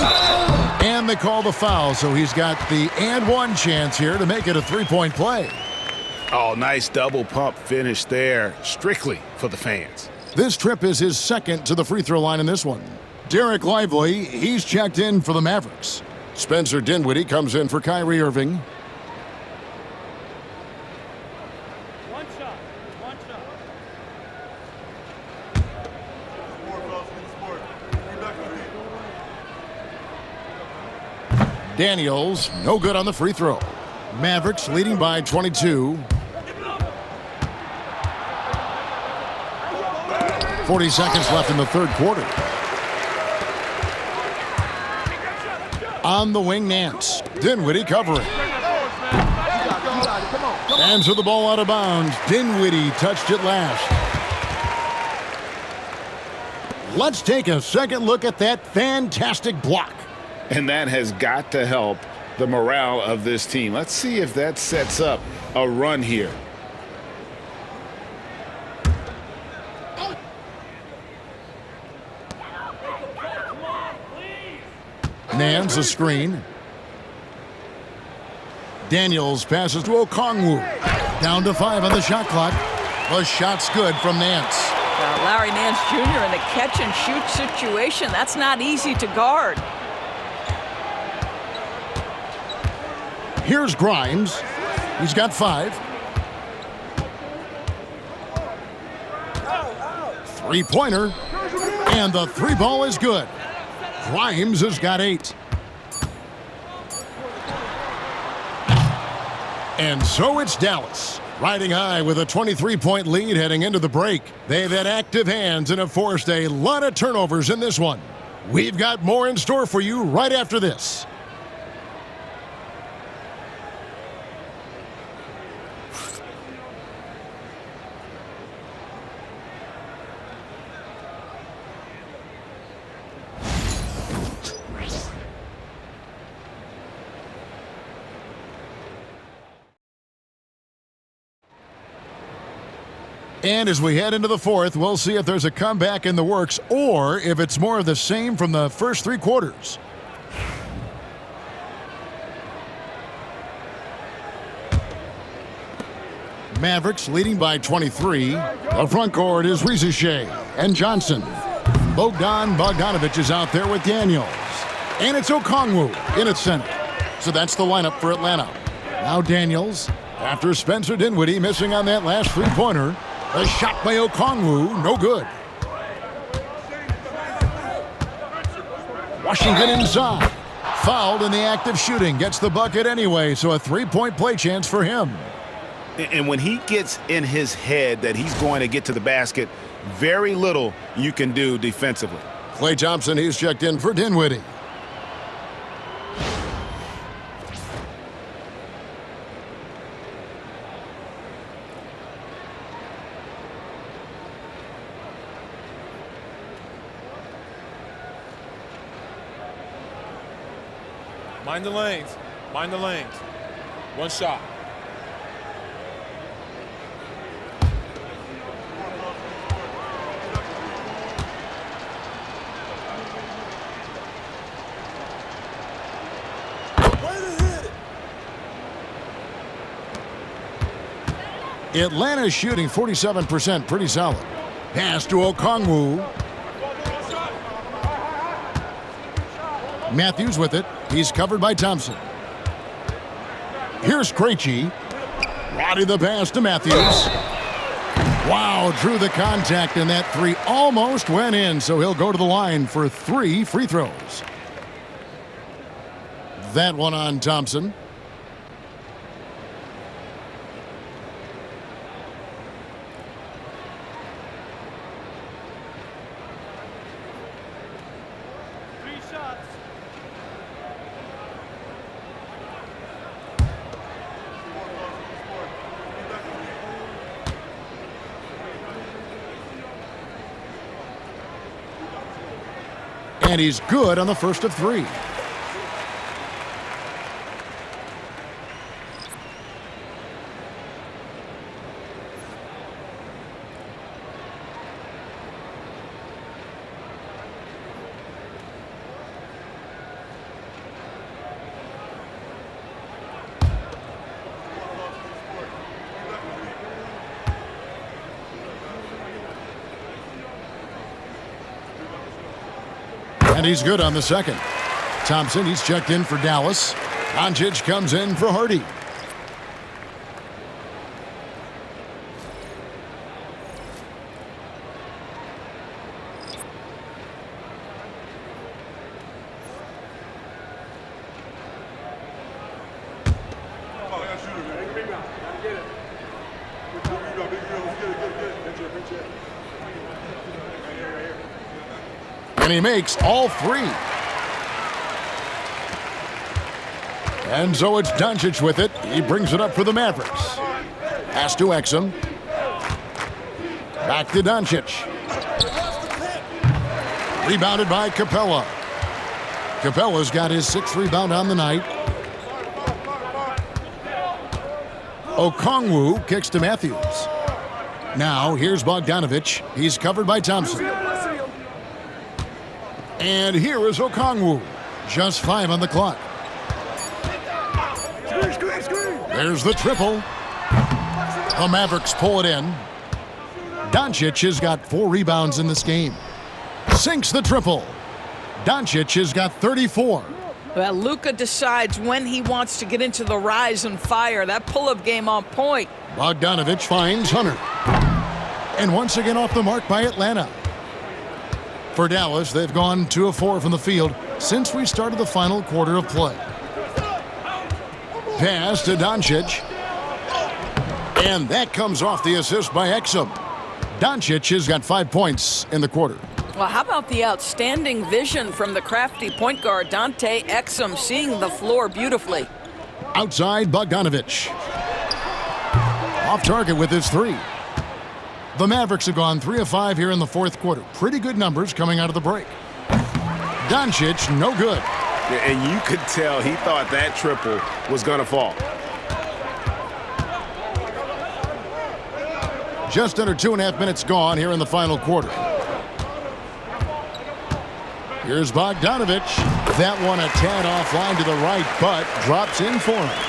And they call the foul, so he's got the and one chance here to make it a 3-point play. Oh, nice double pump finish there, strictly for the fans. This trip is his second to the free throw line in this one. Dereck Lively, he's checked in for the Mavericks. Spencer Dinwiddie comes in for Kyrie Irving. One shot. Daniels, no good on the free throw. Mavericks leading by 22. 40 seconds left in the third quarter. On the wing, Nance. Dinwiddie covering. Hands with the ball out of bounds. Dinwiddie touched it last. Let's take a second look at that fantastic block. And that has got to help the morale of this team. Let's see if that sets up a run here. Nance a screen. Daniels passes to Okongwu. Down to 5 on the shot clock. The shot's good from Nance. Larry Nance Jr. in a catch-and-shoot situation. That's not easy to guard. Here's Grimes. He's got 5. 3-pointer. And the 3-ball is good. Grimes has got 8. And so it's Dallas, riding high with a 23-point lead heading into the break. They've had active hands and have forced a lot of turnovers in this one. We've got more in store for you right after this. And as we head into the fourth, we'll see if there's a comeback in the works or if it's more of the same from the first 3 quarters. Mavericks leading by 23. The front court is 𝙑𝘃 and Johnson. Bogdanovich is out there with Daniels. And it's Okongwu in its center. So that's the lineup for Atlanta. Now Daniels, after Spencer Dinwiddie missing on that last 3-pointer. A shot by Okongwu, no good. Washington inside. Fouled in the act of shooting. Gets the bucket anyway, so a 3-point play chance for him. And when he gets in his head that he's going to get to the basket, very little you can do defensively. Klay Thompson, he's checked in for Dinwiddie. Mind the lanes. Mind the lanes. One shot. Atlanta's shooting 47%, pretty solid. Pass to Okongwu. Matthews with it. He's covered by Thompson. Here's 𝗏𝘁. Roddy the pass to Matthews. Wow, drew the contact, and that 3 almost went in, so he'll go to the line for 3 free throws. That one on Thompson. And he's good on the first of 3. And he's good on the second. Thompson, he's checked in for Dallas. Doncic comes in for Hardy. And he makes all 3. And so it's Doncic with it. He brings it up for the Mavericks. Pass to 𝗍𝘶. Back to Doncic. Rebounded by 𝗃𝗑. 𝗃𝗑's got his 6th rebound on the night. Okongwu kicks to Matthews. Now here's Bogdanović. He's covered by Thompson. And here is Okongwu. Just 5 on the clock. There's the triple. The Mavericks pull it in. Doncic has got 4 rebounds in this game. Sinks the triple. Doncic has got 34. Well, Luka decides when he wants to get into the rise and fire. That pull-up game on point. Bogdanović finds Hunter. And once again off the mark by Atlanta. For Dallas, they've gone 2 of 4 from the field since we started the final quarter of play. Pass to Doncic. And that comes off the assist by 𝗍𝘶. Doncic has got 5 points in the quarter. Well, how about the outstanding vision from the crafty point guard, Dante 𝗍𝘶, seeing the floor beautifully. Outside, Bogdanović. Off target with his 3. The Mavericks have gone 3 of 5 here in the 4th quarter. Pretty good numbers coming out of the break. Doncic, no good. And you could tell he thought that triple was going to fall. Just under 2.5 minutes gone here in the final quarter. Here's Bogdanović. That one a tad offline to the right, but drops in for him.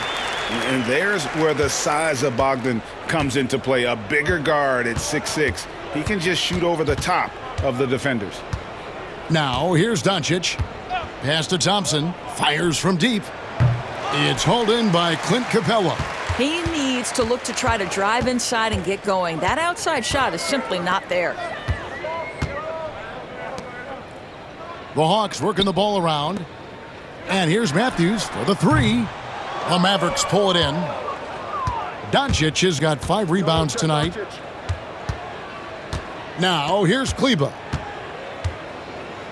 And there's where the size of Bogdan comes into play. A bigger guard at 6'6". He can just shoot over the top of the defenders. Now, here's Doncic. Pass to Thompson. Fires from deep. It's hauled in by Clint Capella. He needs to look to try to drive inside and get going. That outside shot is simply not there. The Hawks working the ball around. And here's Matthews for the 3. The Mavericks pull it in. Doncic has got 5 rebounds tonight. Now, here's 𝗵𝘳.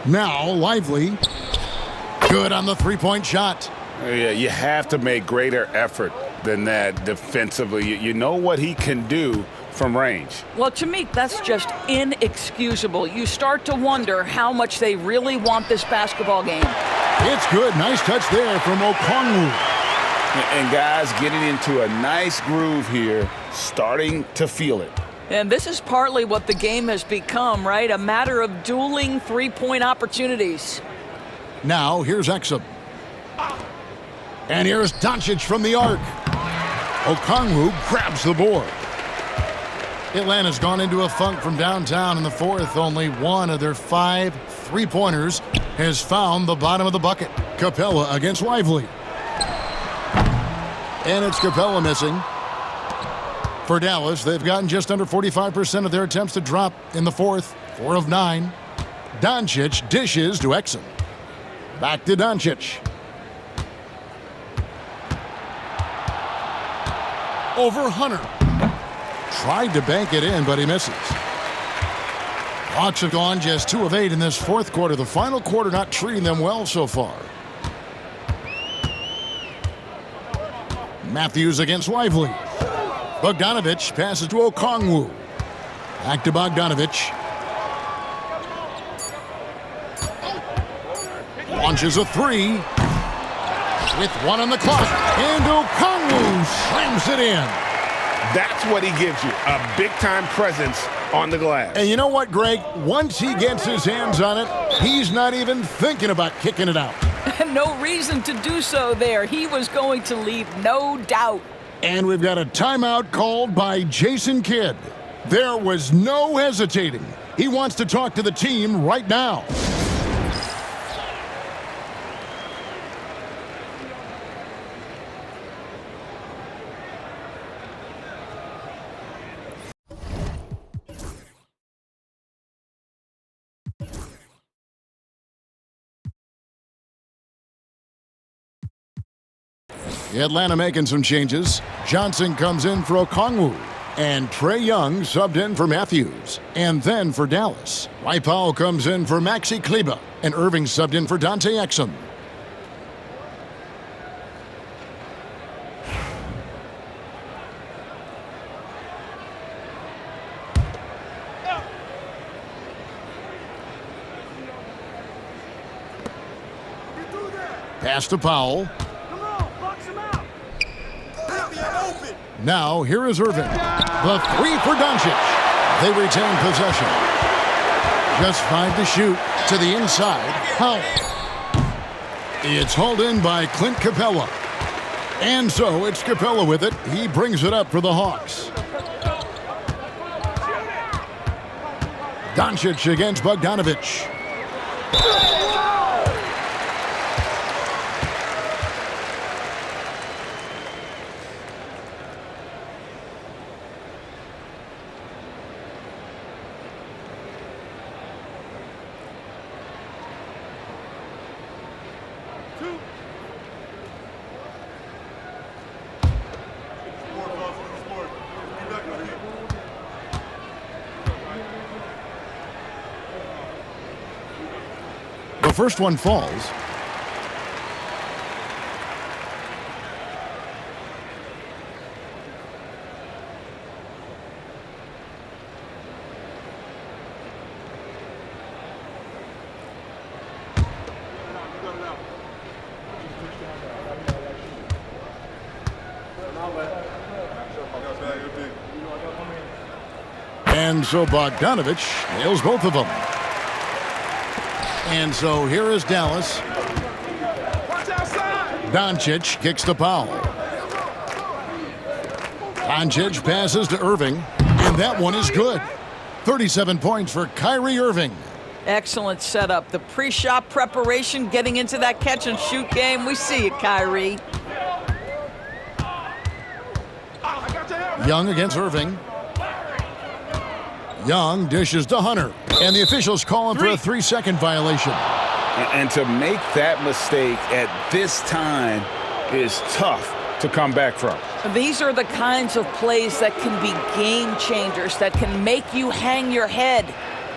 Now, Lively. Good on the 3-point shot. Yeah, you have to make greater effort than that defensively. You know what he can do from range. Well, to me, that's just inexcusable. You start to wonder how much they really want this basketball game. It's good. Nice touch there from Okongwu. And guys getting into a nice groove here, starting to feel it. And this is partly what the game has become, right? A matter of dueling 3-point opportunities. Now, here's 𝗍𝘶. And here's Doncic from the arc. Okongwu grabs the board. Atlanta's gone into a funk from downtown in the 4th. Only 1 of their 5 3-pointers has found the bottom of the bucket. Capella against Lively. And it's Capella missing. For Dallas, they've gotten just under 45% of their attempts to drop in the 4th. 4 of 9. Doncic dishes to 𝗍𝘶. Back to Doncic. Over Hunter. Tried to bank it in, but he misses. Hawks have gone just 2 of 8 in this 4th quarter. The final quarter not treating them well so far. Matthews against Lively. Bogdanović passes to Okongwu. Back to Bogdanović. Launches a three. With one on the clock. And Okongwu slams it in. That's what he gives you, a big-time presence on the glass. And you know what, Greg? Once he gets his hands on it, he's not even thinking about kicking it out. No reason to do so there. He was going to leave, no doubt. And we've got a timeout called by Jason Kidd. There was no hesitating. He wants to talk to the team right now. Atlanta making some changes. Johnson comes in for Okongwu. And Trae Young subbed in for Matthews. And then for Dallas, 𝗵𝘆 comes in for 𝗵𝘁𝘂 𝗍𝘍. And Irving subbed in for Dante Exum. Pass to Powell. Now, here is Irving. The three for Doncic. They retain possession. Just 5 to shoot to the inside. Powell. It's hauled in by Clint Capella. And so it's Capella with it. He brings it up for the Hawks. Doncic against Bogdanović. The first one falls. And so Bogdanović nails both of them. And so here is Dallas. Doncic kicks to Powell. Doncic passes to Irving, and that one is good. 37 points for Kyrie Irving. Excellent setup. The pre-shot preparation, getting into that catch-and-shoot game. We see it, Kyrie. Young against Irving. Young dishes to Hunter, and the officials call him for a 3-second violation. And to make that mistake at this time is tough to come back from. These are the kinds of plays that can be game changers, that can make you hang your head.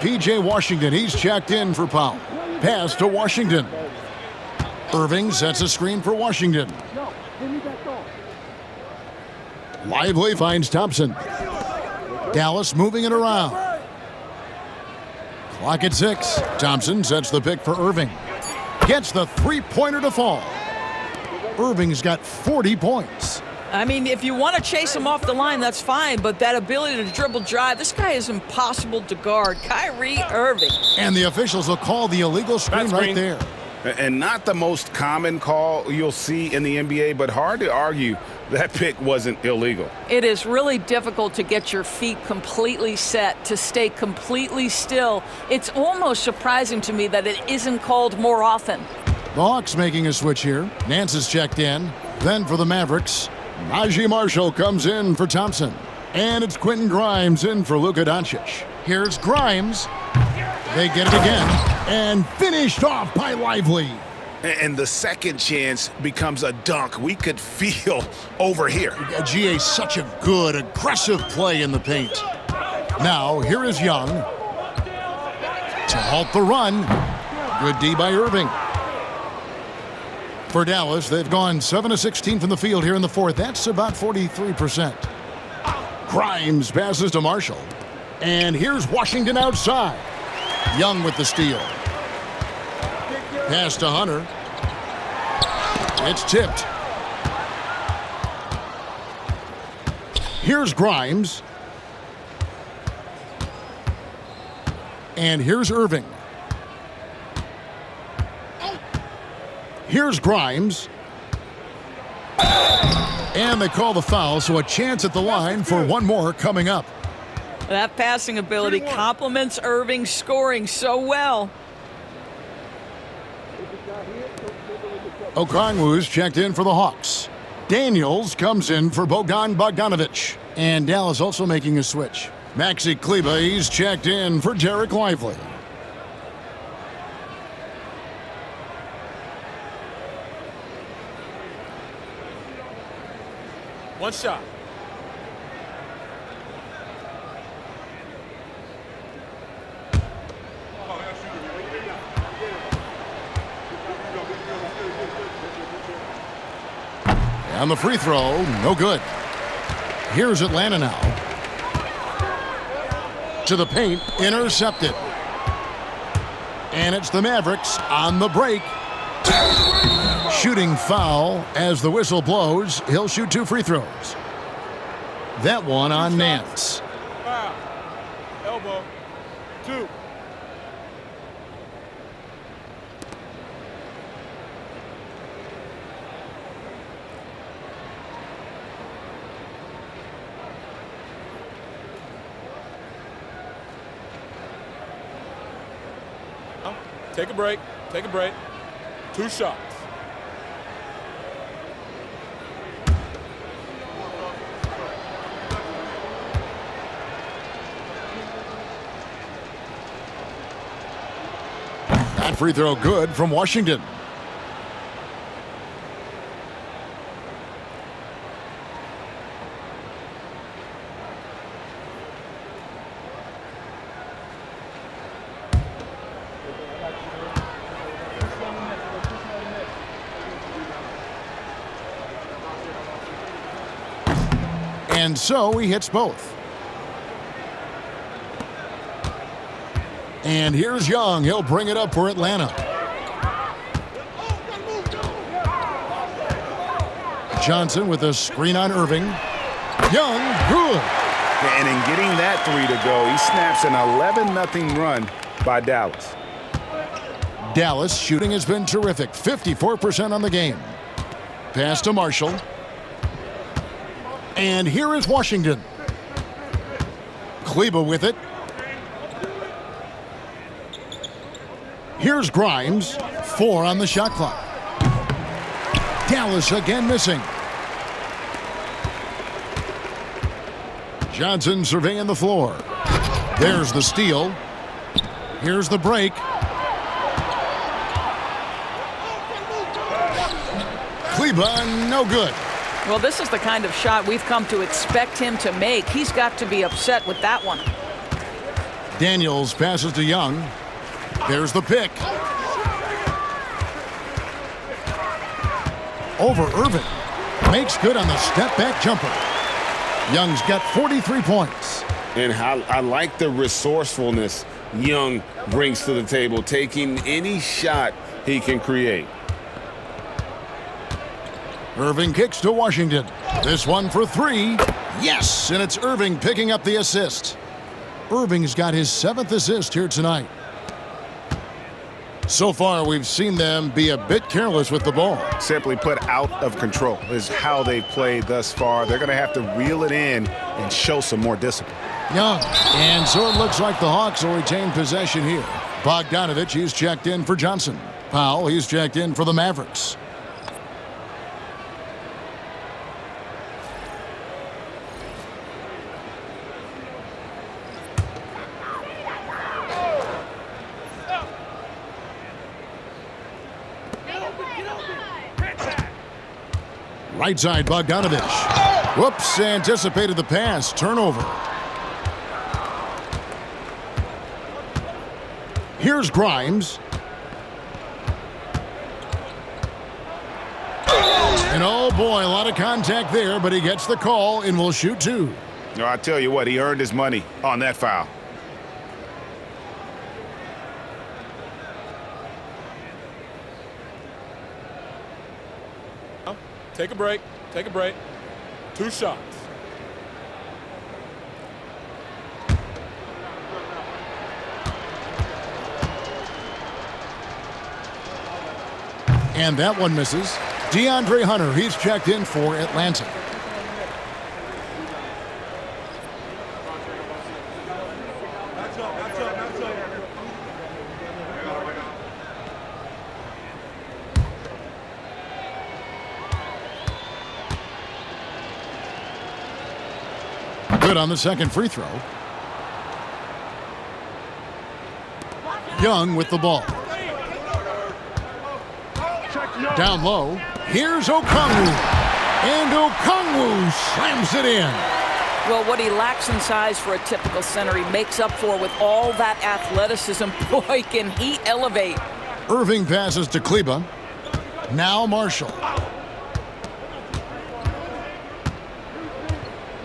P.J. Washington, he's checked in for Powell. Pass to Washington. Irving sets a screen for Washington. Lively finds Thompson. Dallas moving it around. Clock at 6. Thompson sets the pick for Irving. Gets the three-pointer to fall. Irving's got 40 points. I mean, if you want to chase him off the line, that's fine, but that ability to dribble drive, this guy is impossible to guard. Kyrie Irving. And the officials will call the illegal screen right there. And not the most common call you'll see in the NBA, but hard to argue that pick wasn't illegal. It is really difficult to get your feet completely set, to stay completely still. It's almost surprising to me that it isn't called more often. The Hawks making a switch here. Nance is checked in. Then for the Mavericks, Naji Marshall comes in for Thompson. And it's Quentin Grimes in for Luka Doncic. Here's Grimes. They get it again. And finished off by Lively. And the second chance becomes a dunk we could feel over here. GA, such a good, aggressive play in the paint. Now, here is Young. To halt the run. Good D by Irving. For Dallas, they've gone 7 of 16 from the field here in the fourth. That's about 43%. Grimes passes to Marshall. And here's Washington outside. Young with the steal. Pass to Hunter. It's tipped. Here's Grimes. And here's Irving. Here's Grimes. And they call the foul, so a chance at the line for one more coming up. That passing ability complements Irving's scoring so well. Okongwu's checked in for the Hawks. Daniels comes in for Bogdan-Bogdanović. And Dallas also making a switch. 𝗵𝘁𝘁𝗍𝗍, he's checked in for Dereck Lively. One shot. And the free throw, no good. Here's Atlanta now. To the paint, intercepted. And it's the Mavericks on the break. Shooting foul as the whistle blows. He'll shoot 2 free throws. That one on Nance. Foul. Elbow. 2. Take a break. Take a break. 2 shots. That free throw good from Washington. And so he hits both. And here's Young. He'll bring it up for Atlanta. Johnson with a screen on Irving. Young, good. And in getting that 3 to go, he snaps an 11-0 run by Dallas. Dallas shooting has been terrific. 54% on the game. Pass to Marshall. And here is Washington. 𝗵𝘁𝘁𝗍𝗆 with it. Here's Grimes. 4 on the shot clock. Dallas again missing. Johnson surveying the floor. There's the steal. Here's the break. 𝗵𝘁𝘁𝗍𝗆, no good. Well, this is the kind of shot we've come to expect him to make. He's got to be upset with that one. Daniels passes to Young. There's the pick. Over Irving. Makes good on the step-back jumper. Young's got 43 points. And I like the resourcefulness Young brings to the table, taking any shot he can create. Irving kicks to Washington. This one for 3. Yes, and it's Irving picking up the assist. Irving's got his 7th assist here tonight. So far, we've seen them be a bit careless with the ball. Simply put, out of control is how they've played thus far. They're going to have to reel it in and show some more discipline. Young, and so it looks like the Hawks will retain possession here. Bogdanović, he's checked in for Johnson. Powell, he's checked in for the Mavericks. Right side, Bogdanović. Whoops, anticipated the pass. Turnover. Here's Grimes. And oh boy, a lot of contact there, but he gets the call and will shoot 2. No, I tell you what, he earned his money on that foul. Take a break. Take a break. 2 shots. And that one misses. DeAndre Hunter, he's checked in for Atlanta. Good on the second free throw. Young with the ball. Down low. Here's Okongwu. And Okongwu slams it in. Well, what he lacks in size for a typical center, he makes up for with all that athleticism. Boy, can he elevate. Irving passes to 𝗘𝗦. Now Marshall.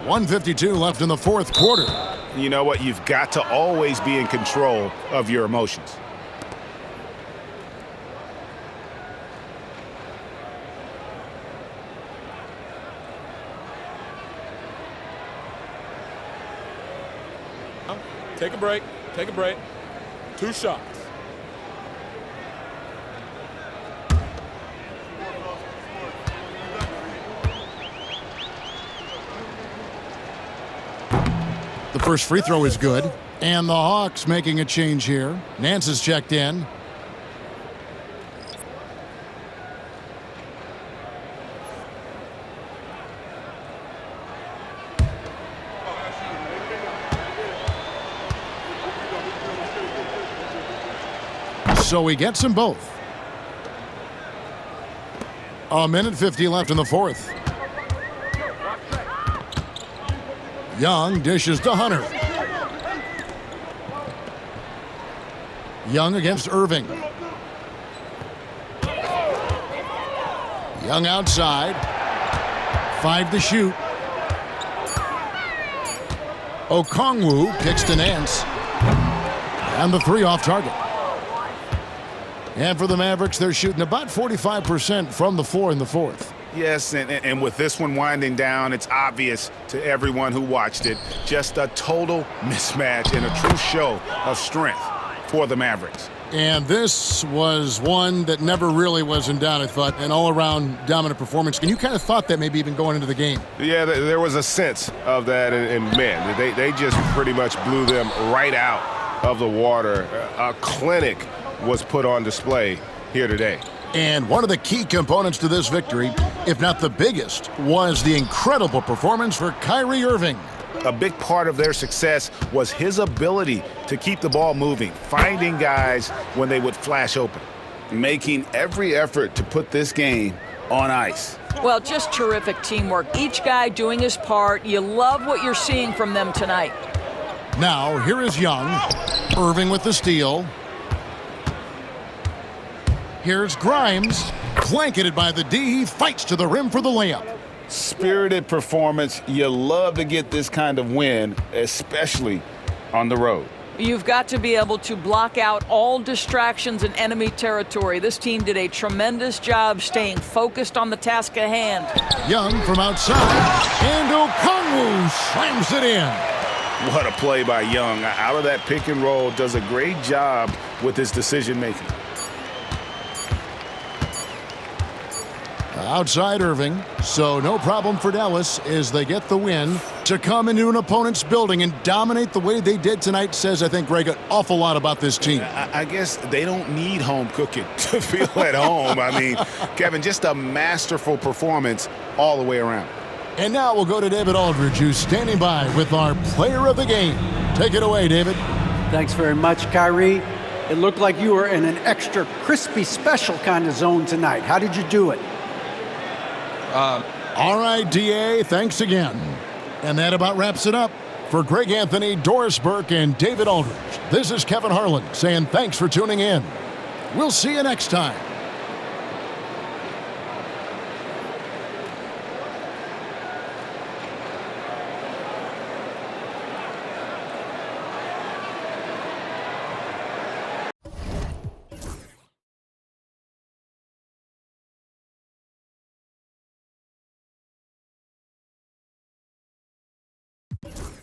1:52 left in the fourth quarter. You know what? You've got to always be in control of your emotions. Take a break. Take a break. 2 shots. The first free throw is good. And the Hawks making a change here. Nance is checked in. So he gets them both. 1:50 left in the fourth. Young dishes to Hunter. Young against Irving. Young outside. 5 to shoot. Okongwu kicks to Nance. And the 3 off target. And for the Mavericks, they're shooting about 45% from the floor in the fourth. Yes, and with this one winding down, it's obvious to everyone who watched it. Just a total mismatch and a true show of strength for the Mavericks. And this was one that never really was in doubt, I thought, an all-around dominant performance. And you kind of thought that maybe even going into the game. Yeah, there was a sense of that, and man, they just pretty much blew them right out of the water. A clinic was put on display here today. And one of the key components to this victory, if not the biggest, was the incredible performance for Kyrie Irving. A big part of their success was his ability to keep the ball moving, finding guys when they would flash open. Making every effort to put this game on ice. Well, just terrific teamwork. Each guy doing his part. You love what you're seeing from them tonight. Now, here is Young. Irving with the steal. Here's Grimes, blanketed by the D. He fights to the rim for the layup. Spirited performance. You love to get this kind of win, especially on the road. You've got to be able to block out all distractions in enemy territory. This team did a tremendous job staying focused on the task at hand. Young from outside, and Okongwu slams it in. What a play by Young. Out of that pick and roll, does a great job with his decision making. Outside Irving, so no problem for Dallas as they get the win. To come into an opponent's building and dominate the way they did tonight says, I think, Greg, an awful lot about this team. I guess they don't need home cooking to feel at home. I mean, Kevin, just a masterful performance all the way around. And now we'll go to David Aldridge, who's standing by with our player of the game. Take it away, David. Thanks very much, Kyrie. It looked like you were in an extra crispy special kind of zone tonight. How did you do it? All right, DA, thanks again. And that about wraps it up. For Greg Anthony, Doris Burke, and David Aldridge, this is Kevin Harlan saying thanks for tuning in. We'll see you next time. Bye.